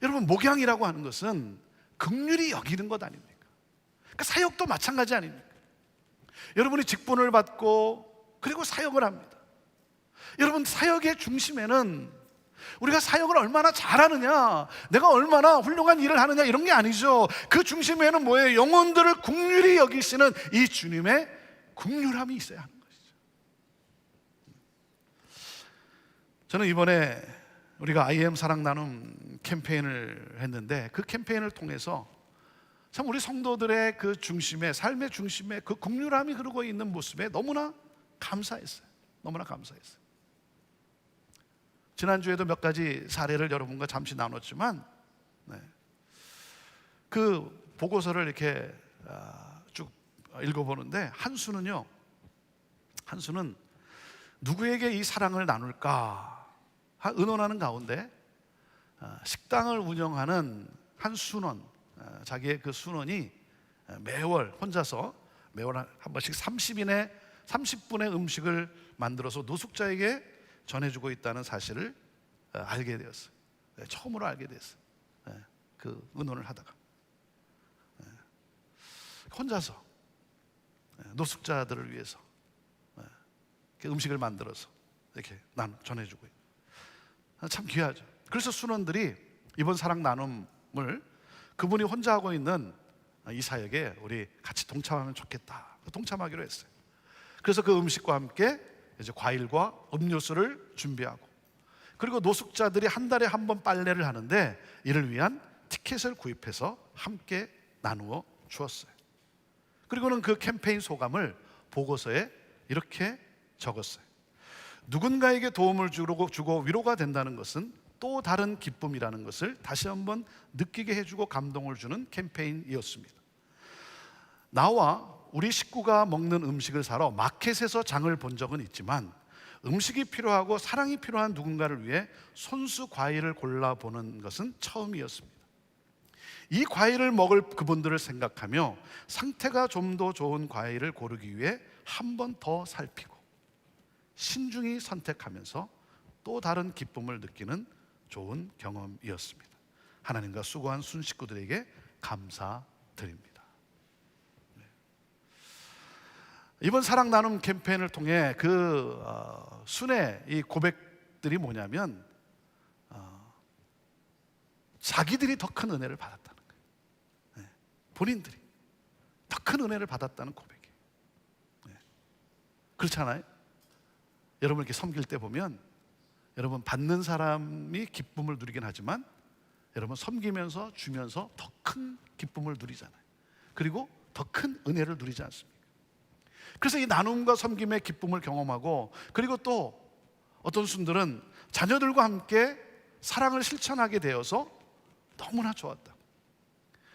여러분, 목양이라고 하는 것은 긍휼히 여기는 것 아닙니까? 그러니까 사역도 마찬가지 아닙니까? 여러분이 직분을 받고 그리고 사역을 합니다. 여러분, 사역의 중심에는 우리가 사역을 얼마나 잘하느냐, 내가 얼마나 훌륭한 일을 하느냐, 이런 게 아니죠. 그 중심에는 뭐예요? 영혼들을 긍휼히 여기시는 이 주님의 긍휼함이 있어야 하는 것이죠. 저는 이번에 우리가 IM 사랑 나눔 캠페인을 했는데, 그 캠페인을 통해서 참 우리 성도들의 그 중심에, 삶의 중심에 그 긍휼함이 흐르고 있는 모습에 너무나 감사했어요. 너무나 감사했어요. 지난주에도 몇 가지 사례를 여러분과 잠시 나눴지만, 네, 그 보고서를 이렇게 쭉 읽어보는데 한수는 누구에게 이 사랑을 나눌까 의논하는 가운데 식당을 운영하는 한 순원, 자기의 그 순원이 매월 혼자서 매월 한 번씩 30분의 음식을 만들어서 노숙자에게 전해주고 있다는 사실을 알게 되었어요. 처음으로 알게 됐어요. 그 의논을 하다가 혼자서 노숙자들을 위해서 음식을 만들어서 이렇게 전해주고 있어요. 참 귀하죠. 그래서 순원들이 이번 사랑 나눔을 그분이 혼자 하고 있는 이 사역에 우리 같이 동참하면 좋겠다, 동참하기로 했어요. 그래서 그 음식과 함께 이제 과일과 음료수를 준비하고, 그리고 노숙자들이 한 달에 한 번 빨래를 하는데 이를 위한 티켓을 구입해서 함께 나누어 주었어요. 그리고는 그 캠페인 소감을 보고서에 이렇게 적었어요. 누군가에게 도움을 주고 위로가 된다는 것은 또 다른 기쁨이라는 것을 다시 한번 느끼게 해주고 감동을 주는 캠페인이었습니다. 나와 우리 식구가 먹는 음식을 사러 마켓에서 장을 본 적은 있지만 음식이 필요하고 사랑이 필요한 누군가를 위해 손수 과일을 골라보는 것은 처음이었습니다. 이 과일을 먹을 그분들을 생각하며 상태가 좀 더 좋은 과일을 고르기 위해 한 번 더 살피고 신중히 선택하면서 또 다른 기쁨을 느끼는 좋은 경험이었습니다. 하나님과 수고한 순 식구들에게 감사드립니다. 이번 사랑 나눔 캠페인을 통해 그 순의 이 고백들이 뭐냐면 자기들이 더 큰 은혜를 받았다는 거예요. 본인들이 더 큰 은혜를 받았다는 고백이에요. 그렇잖아요. 여러분 이렇게 섬길 때 보면 여러분 받는 사람이 기쁨을 누리긴 하지만 여러분 섬기면서 주면서 더 큰 기쁨을 누리잖아요. 그리고 더 큰 은혜를 누리지 않습니까? 그래서 이 나눔과 섬김의 기쁨을 경험하고, 그리고 또 어떤 분들은 자녀들과 함께 사랑을 실천하게 되어서 너무나 좋았다.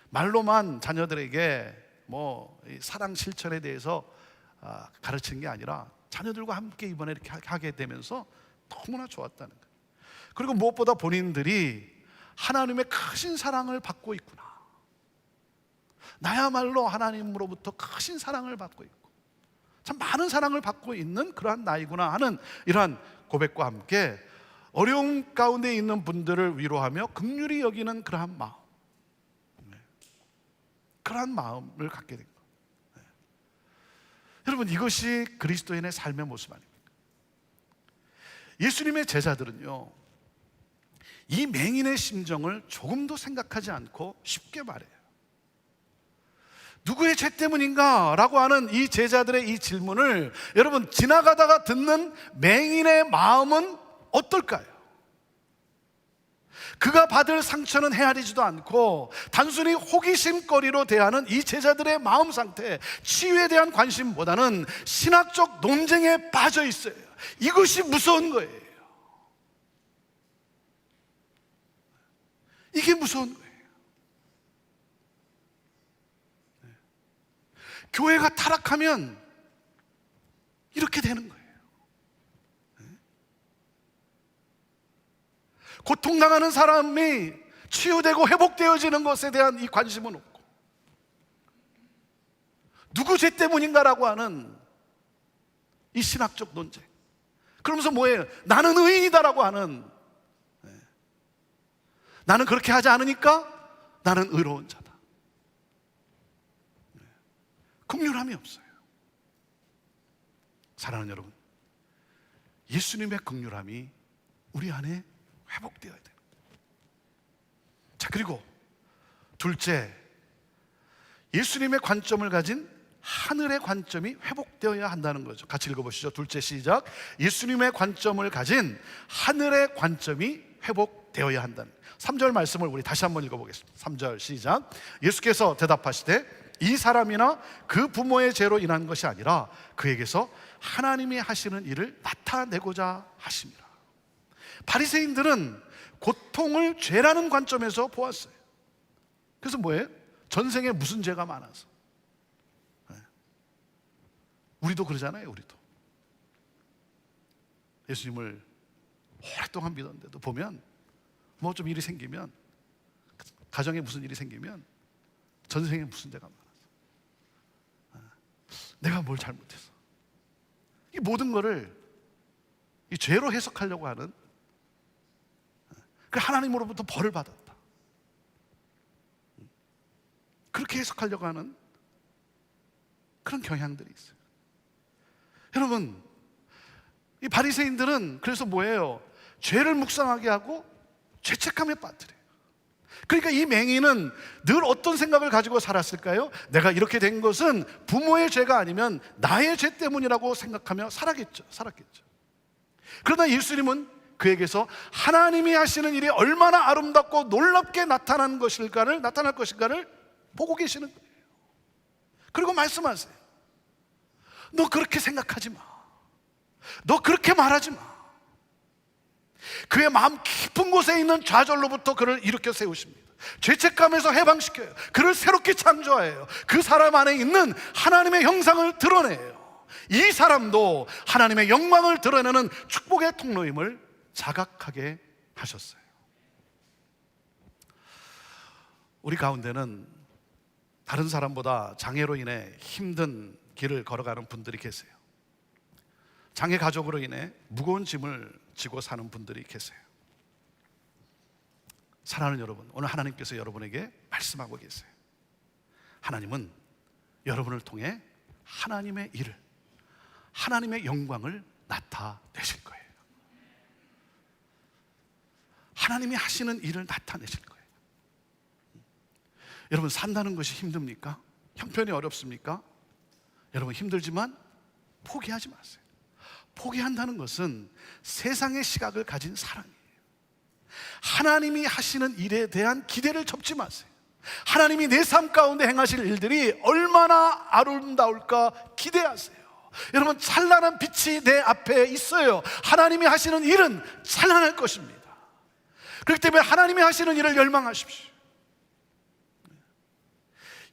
말로만 자녀들에게 이 사랑 실천에 대해서 가르치는 게 아니라 자녀들과 함께 이번에 이렇게 하게 되면서 너무나 좋았다는 거예요. 그리고 무엇보다 본인들이 하나님의 크신 사랑을 받고 있구나, 나야말로 하나님으로부터 크신 사랑을 받고 있고 참 많은 사랑을 받고 있는 그러한 나이구나 하는 이러한 고백과 함께 어려움 가운데 있는 분들을 위로하며 긍휼히 여기는 그러한 마음, 그러한 마음을 갖게 된 거예요. 여러분, 이것이 그리스도인의 삶의 모습 아닙니까? 예수님의 제자들은요, 이 맹인의 심정을 조금도 생각하지 않고 쉽게 말해요. 누구의 죄 때문인가? 라고 하는 이 제자들의 이 질문을 여러분 지나가다가 듣는 맹인의 마음은 어떨까요? 그가 받을 상처는 헤아리지도 않고 단순히 호기심거리로 대하는 이 제자들의 마음 상태, 치유에 대한 관심보다는 신학적 논쟁에 빠져 있어요. 이것이 무서운 거예요. 이게 무서운 거예요. 교회가 타락하면 이렇게 되는 거예요. 고통당하는 사람이 치유되고 회복되어지는 것에 대한 이 관심은 없고, 누구 죄 때문인가라고 하는 이 신학적 논쟁, 그러면서 뭐예요? 나는 의인이다라고 하는, 나는 그렇게 하지 않으니까 나는 의로운 자다. 긍휼함이 없어요. 사랑하는 여러분, 예수님의 긍휼함이 우리 안에 회복되어야 돼요. 자, 그리고 둘째, 예수님의 관점을 가진 하늘의 관점이 회복되어야 한다는 거죠. 같이 읽어보시죠. 둘째, 시작. 예수님의 관점을 가진 하늘의 관점이 회복되어야 한다는 3절 말씀을 우리 다시 한번 읽어보겠습니다. 3절 시작. 예수께서 대답하시되 이 사람이나 그 부모의 죄로 인한 것이 아니라 그에게서 하나님이 하시는 일을 나타내고자 하심이라. 바리새인들은 고통을 죄라는 관점에서 보았어요. 그래서 뭐예요? 전생에 무슨 죄가 많아서. 우리도 그러잖아요. 우리도 예수님을 오랫동안 믿었는데도 보면 뭐 좀 일이 생기면, 가정에 무슨 일이 생기면 전생에 무슨 죄가 많아서. 내가 뭘 잘못했어? 이 모든 거를 이 죄로 해석하려고 하는, 그 하나님으로부터 벌을 받았다, 그렇게 해석하려고 하는 그런 경향들이 있어요. 여러분, 이 바리새인들은 그래서 뭐예요? 죄를 묵상하게 하고 죄책감에 빠뜨려요. 그러니까 이 맹인은 늘 어떤 생각을 가지고 살았을까요? 내가 이렇게 된 것은 부모의 죄가 아니면 나의 죄 때문이라고 생각하며 살았겠죠. 그러나 예수님은 그에게서 하나님이 하시는 일이 얼마나 아름답고 놀랍게 나타날 것일까를 보고 계시는 거예요. 그리고 말씀하세요. 너 그렇게 생각하지 마. 너 그렇게 말하지 마. 그의 마음 깊은 곳에 있는 좌절로부터 그를 일으켜 세우십니다. 죄책감에서 해방시켜요. 그를 새롭게 창조해요. 그 사람 안에 있는 하나님의 형상을 드러내요. 이 사람도 하나님의 영광을 드러내는 축복의 통로임을 자각하게 하셨어요. 우리 가운데는 다른 사람보다 장애로 인해 힘든 길을 걸어가는 분들이 계세요. 장애 가족으로 인해 무거운 짐을 지고 사는 분들이 계세요. 사랑하는 여러분, 오늘 하나님께서 여러분에게 말씀하고 계세요. 하나님은 여러분을 통해 하나님의 일을, 하나님의 영광을 나타내실 거예요. 하나님이 하시는 일을 나타내실 거예요. 여러분, 산다는 것이 힘듭니까? 형편이 어렵습니까? 여러분, 힘들지만 포기하지 마세요. 포기한다는 것은 세상의 시각을 가진 사람이에요. 하나님이 하시는 일에 대한 기대를 접지 마세요. 하나님이 내 삶 가운데 행하실 일들이 얼마나 아름다울까 기대하세요. 여러분, 찬란한 빛이 내 앞에 있어요. 하나님이 하시는 일은 찬란할 것입니다. 그렇기 때문에 하나님이 하시는 일을 열망하십시오.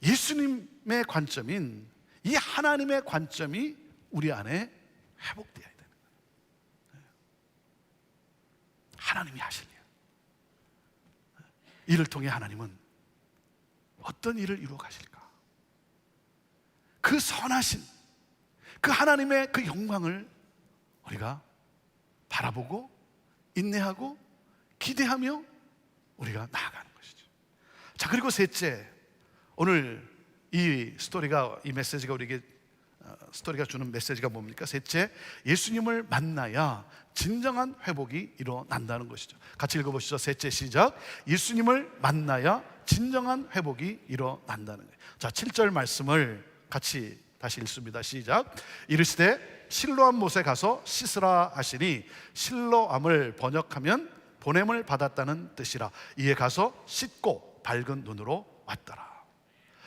예수님의 관점인 이 하나님의 관점이 우리 안에 회복되어야 되는 거예요. 하나님이 하실 일, 이를 통해 하나님은 어떤 일을 이루어 가실까? 그 선하신 그 하나님의 그 영광을 우리가 바라보고 인내하고 기대하며 우리가 나아가는 것이죠. 자, 그리고 셋째, 오늘 이 메시지가 우리에게 스토리가 주는 메시지가 뭡니까? 셋째, 예수님을 만나야 진정한 회복이 일어난다는 것이죠. 같이 읽어보시죠. 셋째, 시작. 예수님을 만나야 진정한 회복이 일어난다는 거예요. 자, 7절 말씀을 같이 다시 읽습니다. 시작. 이르시되 실로암 못에 가서 씻으라 하시니, 실로암을 번역하면 보냄을 받았다는 뜻이라. 이에 가서 씻고 밝은 눈으로 왔더라.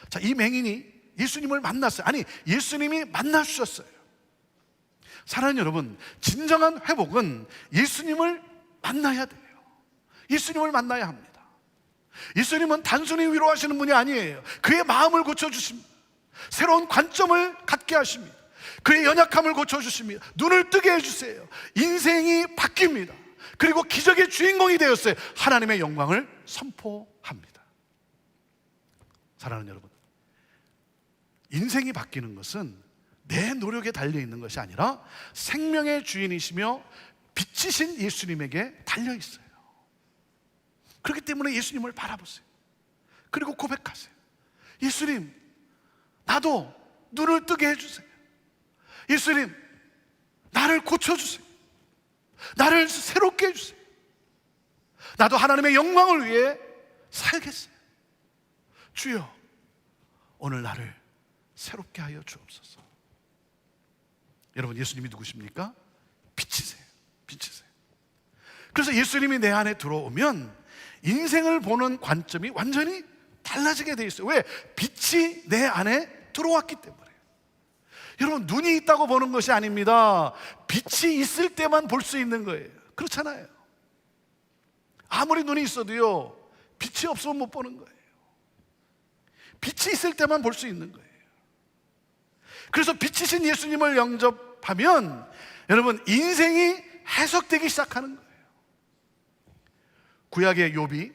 자, 이 맹인이 예수님을 만났어요. 아니, 예수님이 만나주셨어요. 사랑하는 여러분, 진정한 회복은 예수님을 만나야 돼요. 예수님을 만나야 합니다. 예수님은 단순히 위로하시는 분이 아니에요. 그의 마음을 고쳐주십니다. 새로운 관점을 갖게 하십니다. 그의 연약함을 고쳐주십니다. 눈을 뜨게 해주세요. 인생이 바뀝니다. 그리고 기적의 주인공이 되었어요. 하나님의 영광을 선포합니다. 사랑하는 여러분, 인생이 바뀌는 것은 내 노력에 달려있는 것이 아니라 생명의 주인이시며 빛이신 예수님에게 달려있어요. 그렇기 때문에 예수님을 바라보세요. 그리고 고백하세요. 예수님, 나도 눈을 뜨게 해주세요. 예수님, 나를 고쳐주세요. 나를 새롭게 해주세요. 나도 하나님의 영광을 위해 살겠어요. 주여, 오늘 나를 새롭게 하여 주옵소서. 여러분, 예수님이 누구십니까? 빛이세요. 빛이세요. 그래서 예수님이 내 안에 들어오면 인생을 보는 관점이 완전히 달라지게 돼 있어요. 왜? 빛이 내 안에 들어왔기 때문에. 여러분, 눈이 있다고 보는 것이 아닙니다. 빛이 있을 때만 볼 수 있는 거예요. 그렇잖아요. 아무리 눈이 있어도요, 빛이 없으면 못 보는 거예요. 빛이 있을 때만 볼 수 있는 거예요. 그래서 빛이신 예수님을 영접하면 여러분, 인생이 해석되기 시작하는 거예요. 구약의 욥이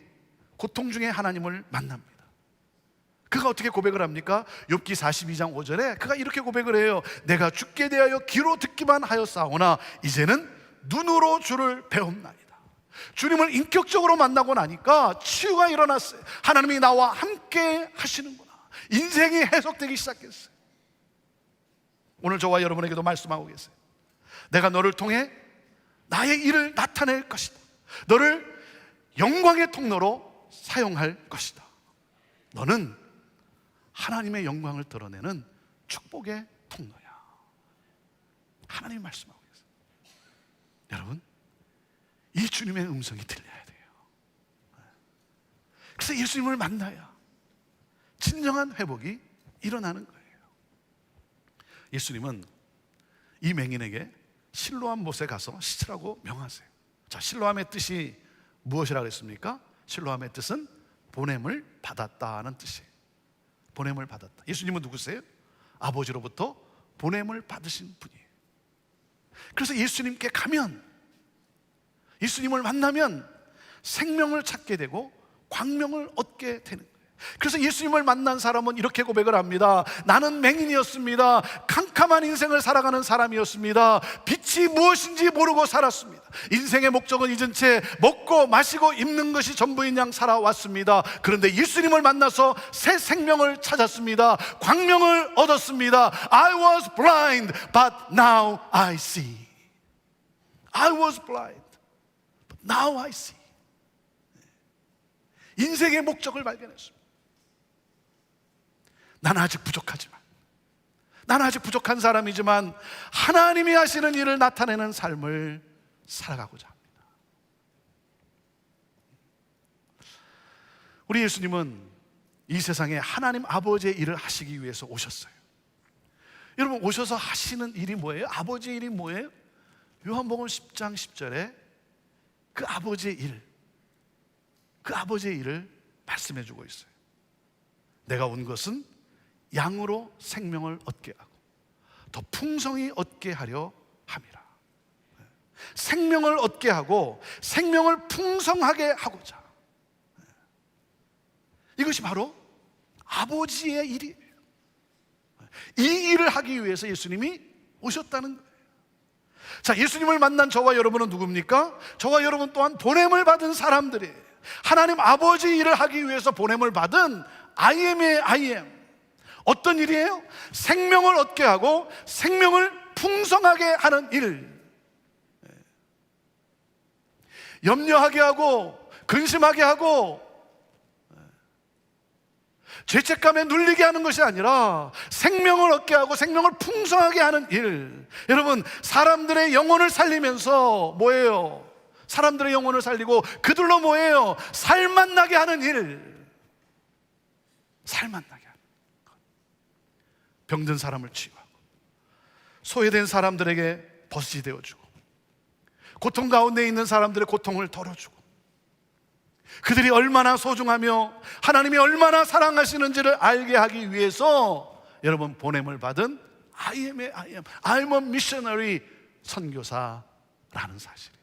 고통 중에 하나님을 만납니다. 그가 어떻게 고백을 합니까? 욥기 42장 5절에 그가 이렇게 고백을 해요. 내가 주께 대하여 귀로 듣기만 하였사오나 이제는 눈으로 주를 배움나이다. 주님을 인격적으로 만나고 나니까 치유가 일어났어요. 하나님이 나와 함께 하시는구나. 인생이 해석되기 시작했어요. 오늘 저와 여러분에게도 말씀하고 계세요. 내가 너를 통해 나의 일을 나타낼 것이다. 너를 영광의 통로로 사용할 것이다. 너는 하나님의 영광을 드러내는 축복의 통로야. 하나님이 말씀하고 계세요. 여러분, 이 주님의 음성이 들려야 돼요. 그래서 예수님을 만나야 진정한 회복이 일어나는 거예요. 예수님은 이 맹인에게 실로암 못에 가서 씻으라고 명하세요. 자, 실로암의 뜻이 무엇이라고 했습니까? 실로암의 뜻은 보냄을 받았다는 뜻이에요. 보냄을 받았다. 예수님은 누구세요? 아버지로부터 보냄을 받으신 분이에요. 그래서 예수님께 가면, 예수님을 만나면 생명을 찾게 되고 광명을 얻게 되는 거예요. 그래서 예수님을 만난 사람은 이렇게 고백을 합니다. 나는 맹인이었습니다. 캄캄한 인생을 살아가는 사람이었습니다. 빛이 무엇인지 모르고 살았습니다. 인생의 목적은 잊은 채 먹고 마시고 입는 것이 전부인 양 살아왔습니다. 그런데 예수님을 만나서 새 생명을 찾았습니다. 광명을 얻었습니다. I was blind, but now I see. I was blind, but now I see. 인생의 목적을 발견했습니다. 나는 아직 부족하지만, 나는 아직 부족한 사람이지만 하나님이 하시는 일을 나타내는 삶을 살아가고자 합니다. 우리 예수님은 이 세상에 하나님 아버지의 일을 하시기 위해서 오셨어요. 여러분, 오셔서 하시는 일이 뭐예요? 아버지의 일이 뭐예요? 요한복음 10장 10절에 그 아버지의 일, 그 아버지의 일을 말씀해 주고 있어요. 내가 온 것은 양으로 생명을 얻게 하고 더 풍성히 얻게 하려 함이라. 생명을 얻게 하고 생명을 풍성하게 하고자. 이것이 바로 아버지의 일이에요. 이 일을 하기 위해서 예수님이 오셨다는 거예요. 자, 예수님을 만난 저와 여러분은 누굽니까? 저와 여러분 또한 보냄을 받은 사람들이에요. 하나님 아버지 일을 하기 위해서 보냄을 받은 I am의 I am. 어떤 일이에요? 생명을 얻게 하고 생명을 풍성하게 하는 일. 염려하게 하고 근심하게 하고 죄책감에 눌리게 하는 것이 아니라 생명을 얻게 하고 생명을 풍성하게 하는 일. 여러분, 사람들의 영혼을 살리면서 뭐예요? 사람들의 영혼을 살리고 그들로 뭐예요? 살만 나게 하는 일. 살만 나게 하는 것. 병든 사람을 치유하고 소외된 사람들에게 버섯이 되어주고 고통 가운데 있는 사람들의 고통을 덜어주고 그들이 얼마나 소중하며 하나님이 얼마나 사랑하시는지를 알게 하기 위해서 여러분 보냄을 받은 I am의 I am, I'm a missionary 선교사라는 사실이에요.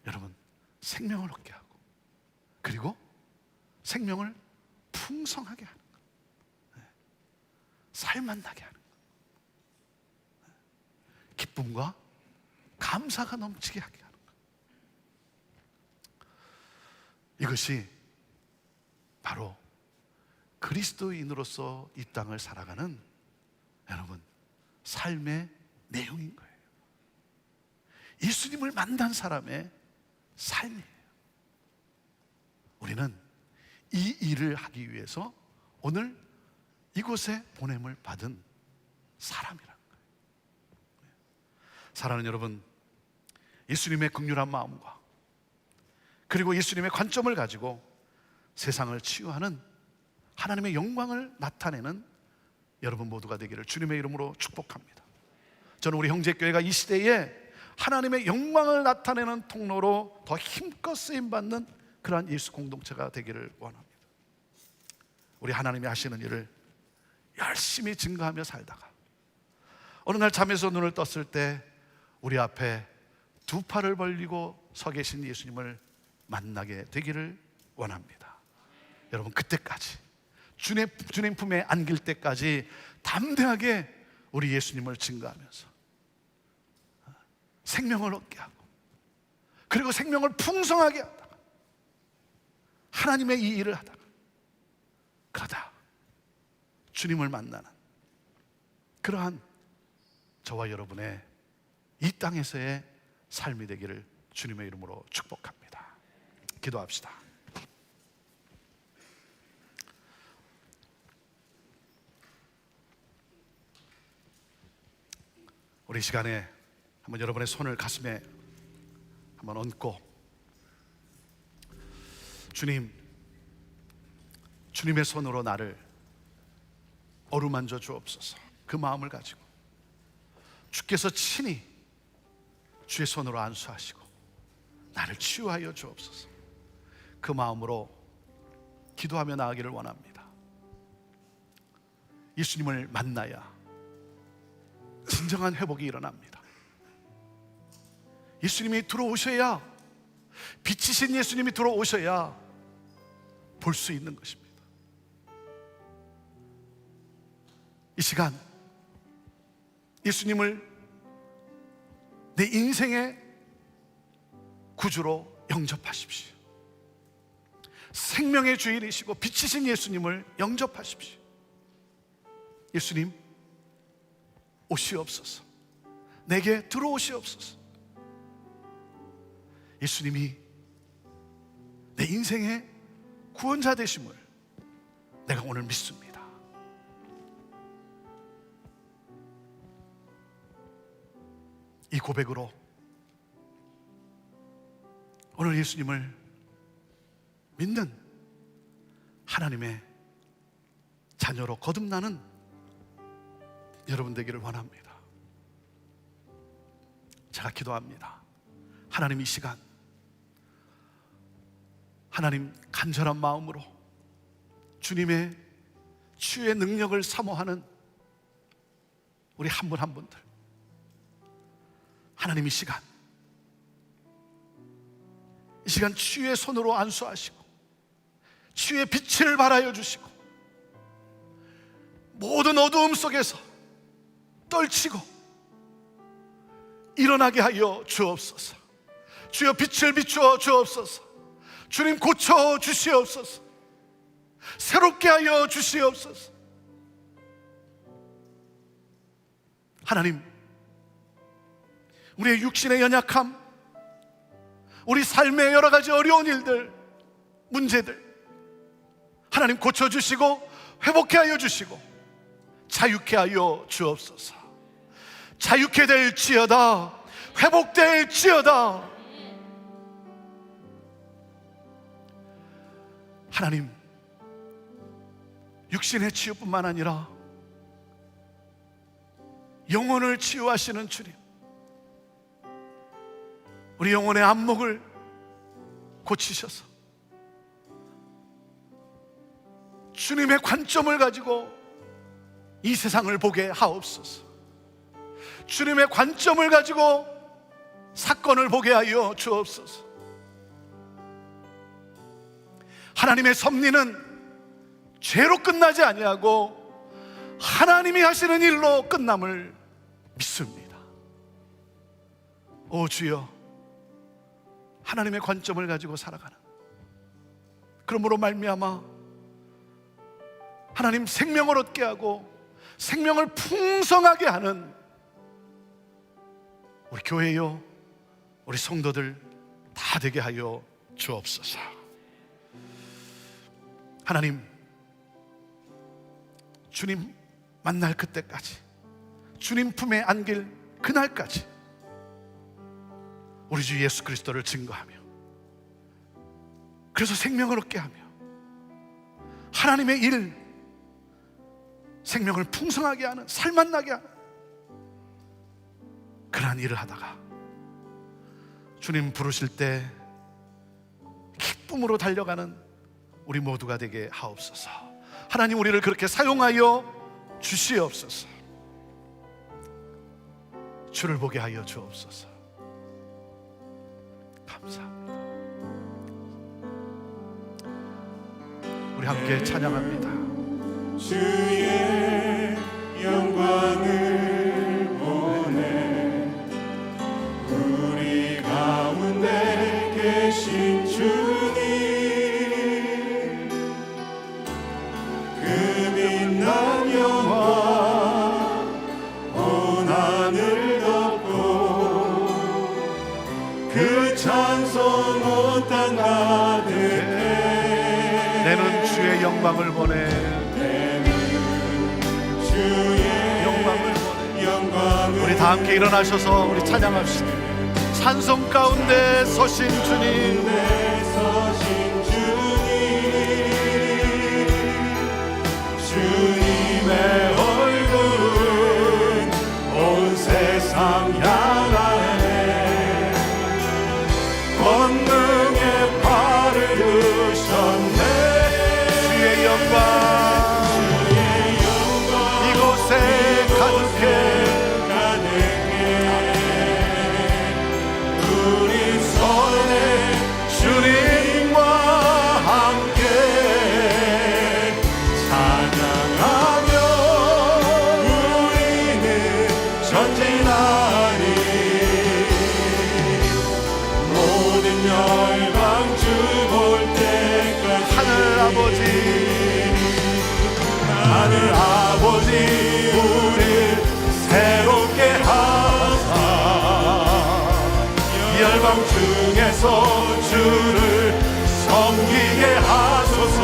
여러분, 생명을 얻게 하고 그리고 생명을 풍성하게 하는 것, 살만 나게 하는 것, 기쁨과 감사가 넘치게 하게 하는 것. 이것이 바로 그리스도인으로서 이 땅을 살아가는 여러분 삶의 내용인 거예요. 예수님을 만난 사람의 삶이에요. 우리는 이 일을 하기 위해서 오늘 이곳에 보냄을 받은 사람이라는 거예요. 사랑하는 여러분, 예수님의 긍휼한 마음과 그리고 예수님의 관점을 가지고 세상을 치유하는 하나님의 영광을 나타내는 여러분 모두가 되기를 주님의 이름으로 축복합니다. 저는 우리 형제교회가 이 시대에 하나님의 영광을 나타내는 통로로 더 힘껏 쓰임받는 그러한 예수 공동체가 되기를 원합니다. 우리 하나님이 하시는 일을 열심히 증거하며 살다가 어느 날 잠에서 눈을 떴을 때 우리 앞에 두 팔을 벌리고 서 계신 예수님을 만나게 되기를 원합니다. 여러분, 그때까지 주님 품에 안길 때까지 담대하게 우리 예수님을 증거하면서 생명을 얻게 하고, 그리고 생명을 풍성하게 하다가 하나님의 이 일을 하다가, 그러다 주님을 만나는 그러한 저와 여러분의 이 땅에서의 삶이 되기를 주님의 이름으로 축복합니다. 기도합시다. 우리 시간에 한번 여러분의 손을 가슴에 한번 얹고, 주님의 손으로 나를 어루만져 주옵소서. 그 마음을 가지고 주께서 친히 주의 손으로 안수하시고 나를 치유하여 주옵소서. 그 마음으로 기도하며 나아가기를 원합니다. 예수님을 만나야 진정한 회복이 일어납니다. 예수님이 들어오셔야, 빛이신 예수님이 들어오셔야 볼 수 있는 것입니다. 이 시간 예수님을 내 인생의 구주로 영접하십시오. 생명의 주인이시고 빛이신 예수님을 영접하십시오. 예수님, 오시옵소서. 내게 들어오시옵소서. 예수님이 내 인생의 구원자 되심을 내가 오늘 믿습니다. 이 고백으로 오늘 예수님을 믿는 하나님의 자녀로 거듭나는 여러분 되기를 원합니다. 제가 기도합니다. 하나님, 이 시간 하나님 간절한 마음으로 주님의 치유의 능력을 사모하는 우리 한 분 한 분들, 하나님 이 시간 치유의 손으로 안수하시고 치유의 빛을 발하여 주시고 모든 어두움 속에서 떨치고 일어나게 하여 주옵소서. 주여, 빛을 비추어 주옵소서. 주님, 고쳐 주시옵소서. 새롭게 하여 주시옵소서. 하나님, 우리의 육신의 연약함, 우리 삶의 여러 가지 어려운 일들, 문제들 하나님 고쳐주시고 회복케 하여 주시고 자유케 하여 주옵소서. 자유케 될지어다. 회복될지어다. 하나님, 육신의 치유뿐만 아니라 영혼을 치유하시는 주님, 우리 영혼의 안목을 고치셔서 주님의 관점을 가지고 이 세상을 보게 하옵소서. 주님의 관점을 가지고 사건을 보게 하여 주옵소서. 하나님의 섭리는 죄로 끝나지 아니하고 하나님이 하시는 일로 끝남을 믿습니다. 오 주여, 하나님의 관점을 가지고 살아가는, 그러므로 말미암아 하나님 생명을 얻게 하고 생명을 풍성하게 하는 우리 교회요, 우리 성도들 다 되게 하여 주옵소서. 하나님, 주님 만날 그때까지, 주님 품에 안길 그날까지 우리 주 예수 그리스도를 증거하며, 그래서 생명을 얻게 하며 하나님의 일, 생명을 풍성하게 하는, 살맛나게 하는 그러한 일을 하다가 주님 부르실 때 기쁨으로 달려가는 우리 모두가 되게 하옵소서. 하나님, 우리를 그렇게 사용하여 주시옵소서. 주를 보게 하여 주옵소서. 감사합니다. 우리 함께 찬양합니다. 주의 영광을 보내 우리 가운데 계신 주님 그 빛난 영광 온 하늘 덮고 그 찬송 온 땅 가득해 내는 주의 영광을 보내 우리 다 함께 일어나셔서 우리 찬양합시다. 찬송 가운데 서신 주님, 주님의 얼굴은 온 세상 향하네 권능의 팔을 드셨네 주의 영광 이곳에 가득해 우리 손에 주님과 함께 찬양하며 우리는 전진하리 모든 열방 주 볼 때까지 하늘 아버지 하늘 아버지 우리 새롭게 하사 열방 중에서 주를 섬기게 하소서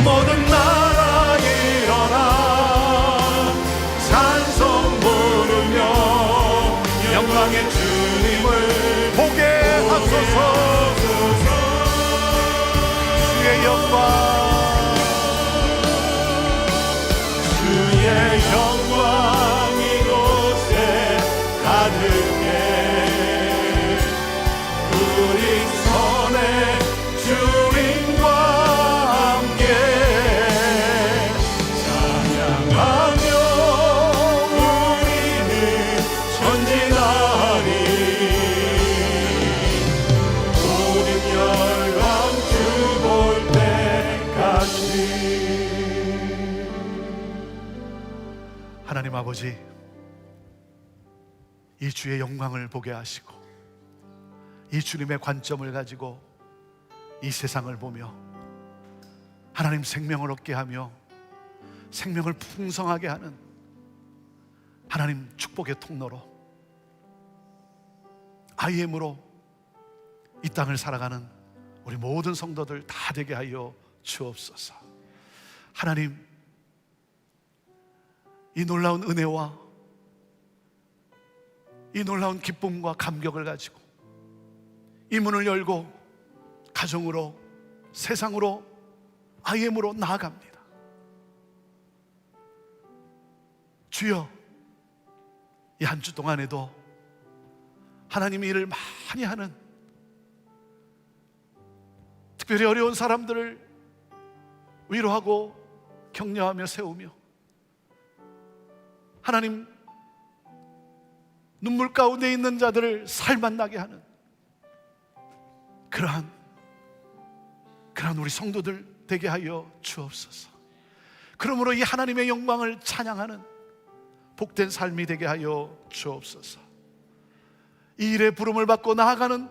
모든 나라 일어나 찬송 부르며 영광의 주님을 보게 하소서. 주의 영광 주의 영광 이곳에 가득해 우리 손에 주님과 함께 찬양하며 우리는 전진하리 모든 열방 주 볼 때까지 하나님 아버지, 이 주의 영광을 보게 하시고 이 주님의 관점을 가지고 이 세상을 보며 하나님 생명을 얻게 하며 생명을 풍성하게 하는 하나님 축복의 통로로 IM으로 이 땅을 살아가는 우리 모든 성도들 다 되게 하여 주옵소서. 하나님, 이 놀라운 은혜와 이 놀라운 기쁨과 감격을 가지고 이 문을 열고 가정으로, 세상으로, IM으로 나아갑니다. 주여, 이 한 주 동안에도 하나님이 일을 많이 하는, 특별히 어려운 사람들을 위로하고 격려하며 세우며 하나님 눈물 가운데 있는 자들을 살만나게 하는 그러한 우리 성도들 되게 하여 주옵소서. 그러므로 이 하나님의 영광을 찬양하는 복된 삶이 되게 하여 주옵소서. 이 일에 부름을 받고 나아가는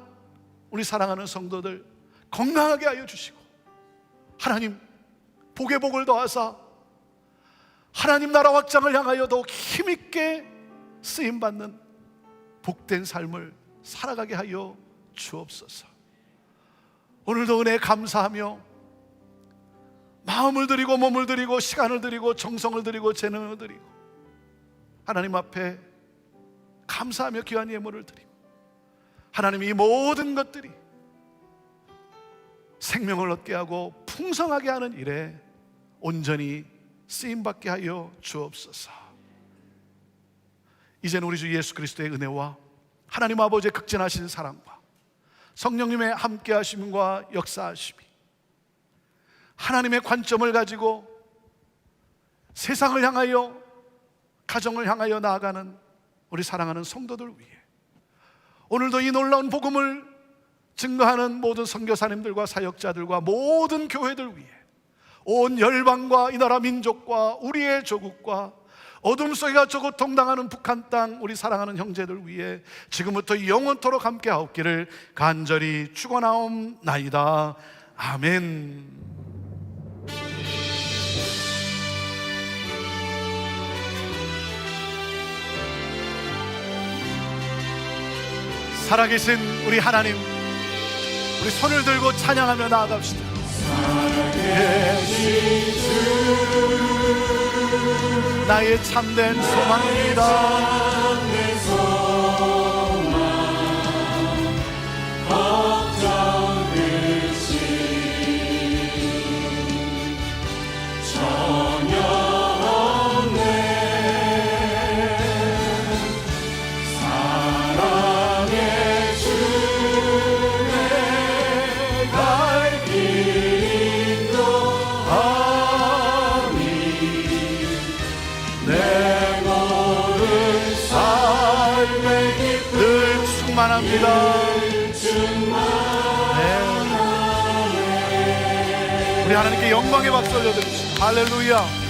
우리 사랑하는 성도들 건강하게 하여 주시고 하나님 복의 복을 더하사 하나님 나라 확장을 향하여 더욱 힘있게 쓰임받는 복된 삶을 살아가게 하여 주옵소서. 오늘도 은혜에 감사하며 마음을 드리고 몸을 드리고 시간을 드리고 정성을 드리고 재능을 드리고 하나님 앞에 감사하며 귀한 예물을 드리고 하나님 이 모든 것들이 생명을 얻게 하고 풍성하게 하는 일에 온전히 쓰임받게 하여 주옵소서. 이제는 우리 주 예수 그리스도의 은혜와 하나님 아버지의 극진하신 사랑과 성령님의 함께 하심과 역사하심이 하나님의 관점을 가지고 세상을 향하여 가정을 향하여 나아가는 우리 사랑하는 성도들 위해 오늘도 이 놀라운 복음을 증거하는 모든 선교사님들과 사역자들과 모든 교회들 위해, 온 열방과 이 나라 민족과 우리의 조국과 어둠 속에 갇혀 고통당하는 북한 땅, 우리 사랑하는 형제들 위해 지금부터 영원토록 함께하옵기를 간절히 축원하옵나이다. 아멘. 살아계신 우리 하나님, 우리 손을 들고 찬양하며 나아갑시다. 살아계신 주, 나의 참된 소망이다. 충만합니다. 네. 우리 하나님께 영광의 박수 올려드립시다. 할렐루야.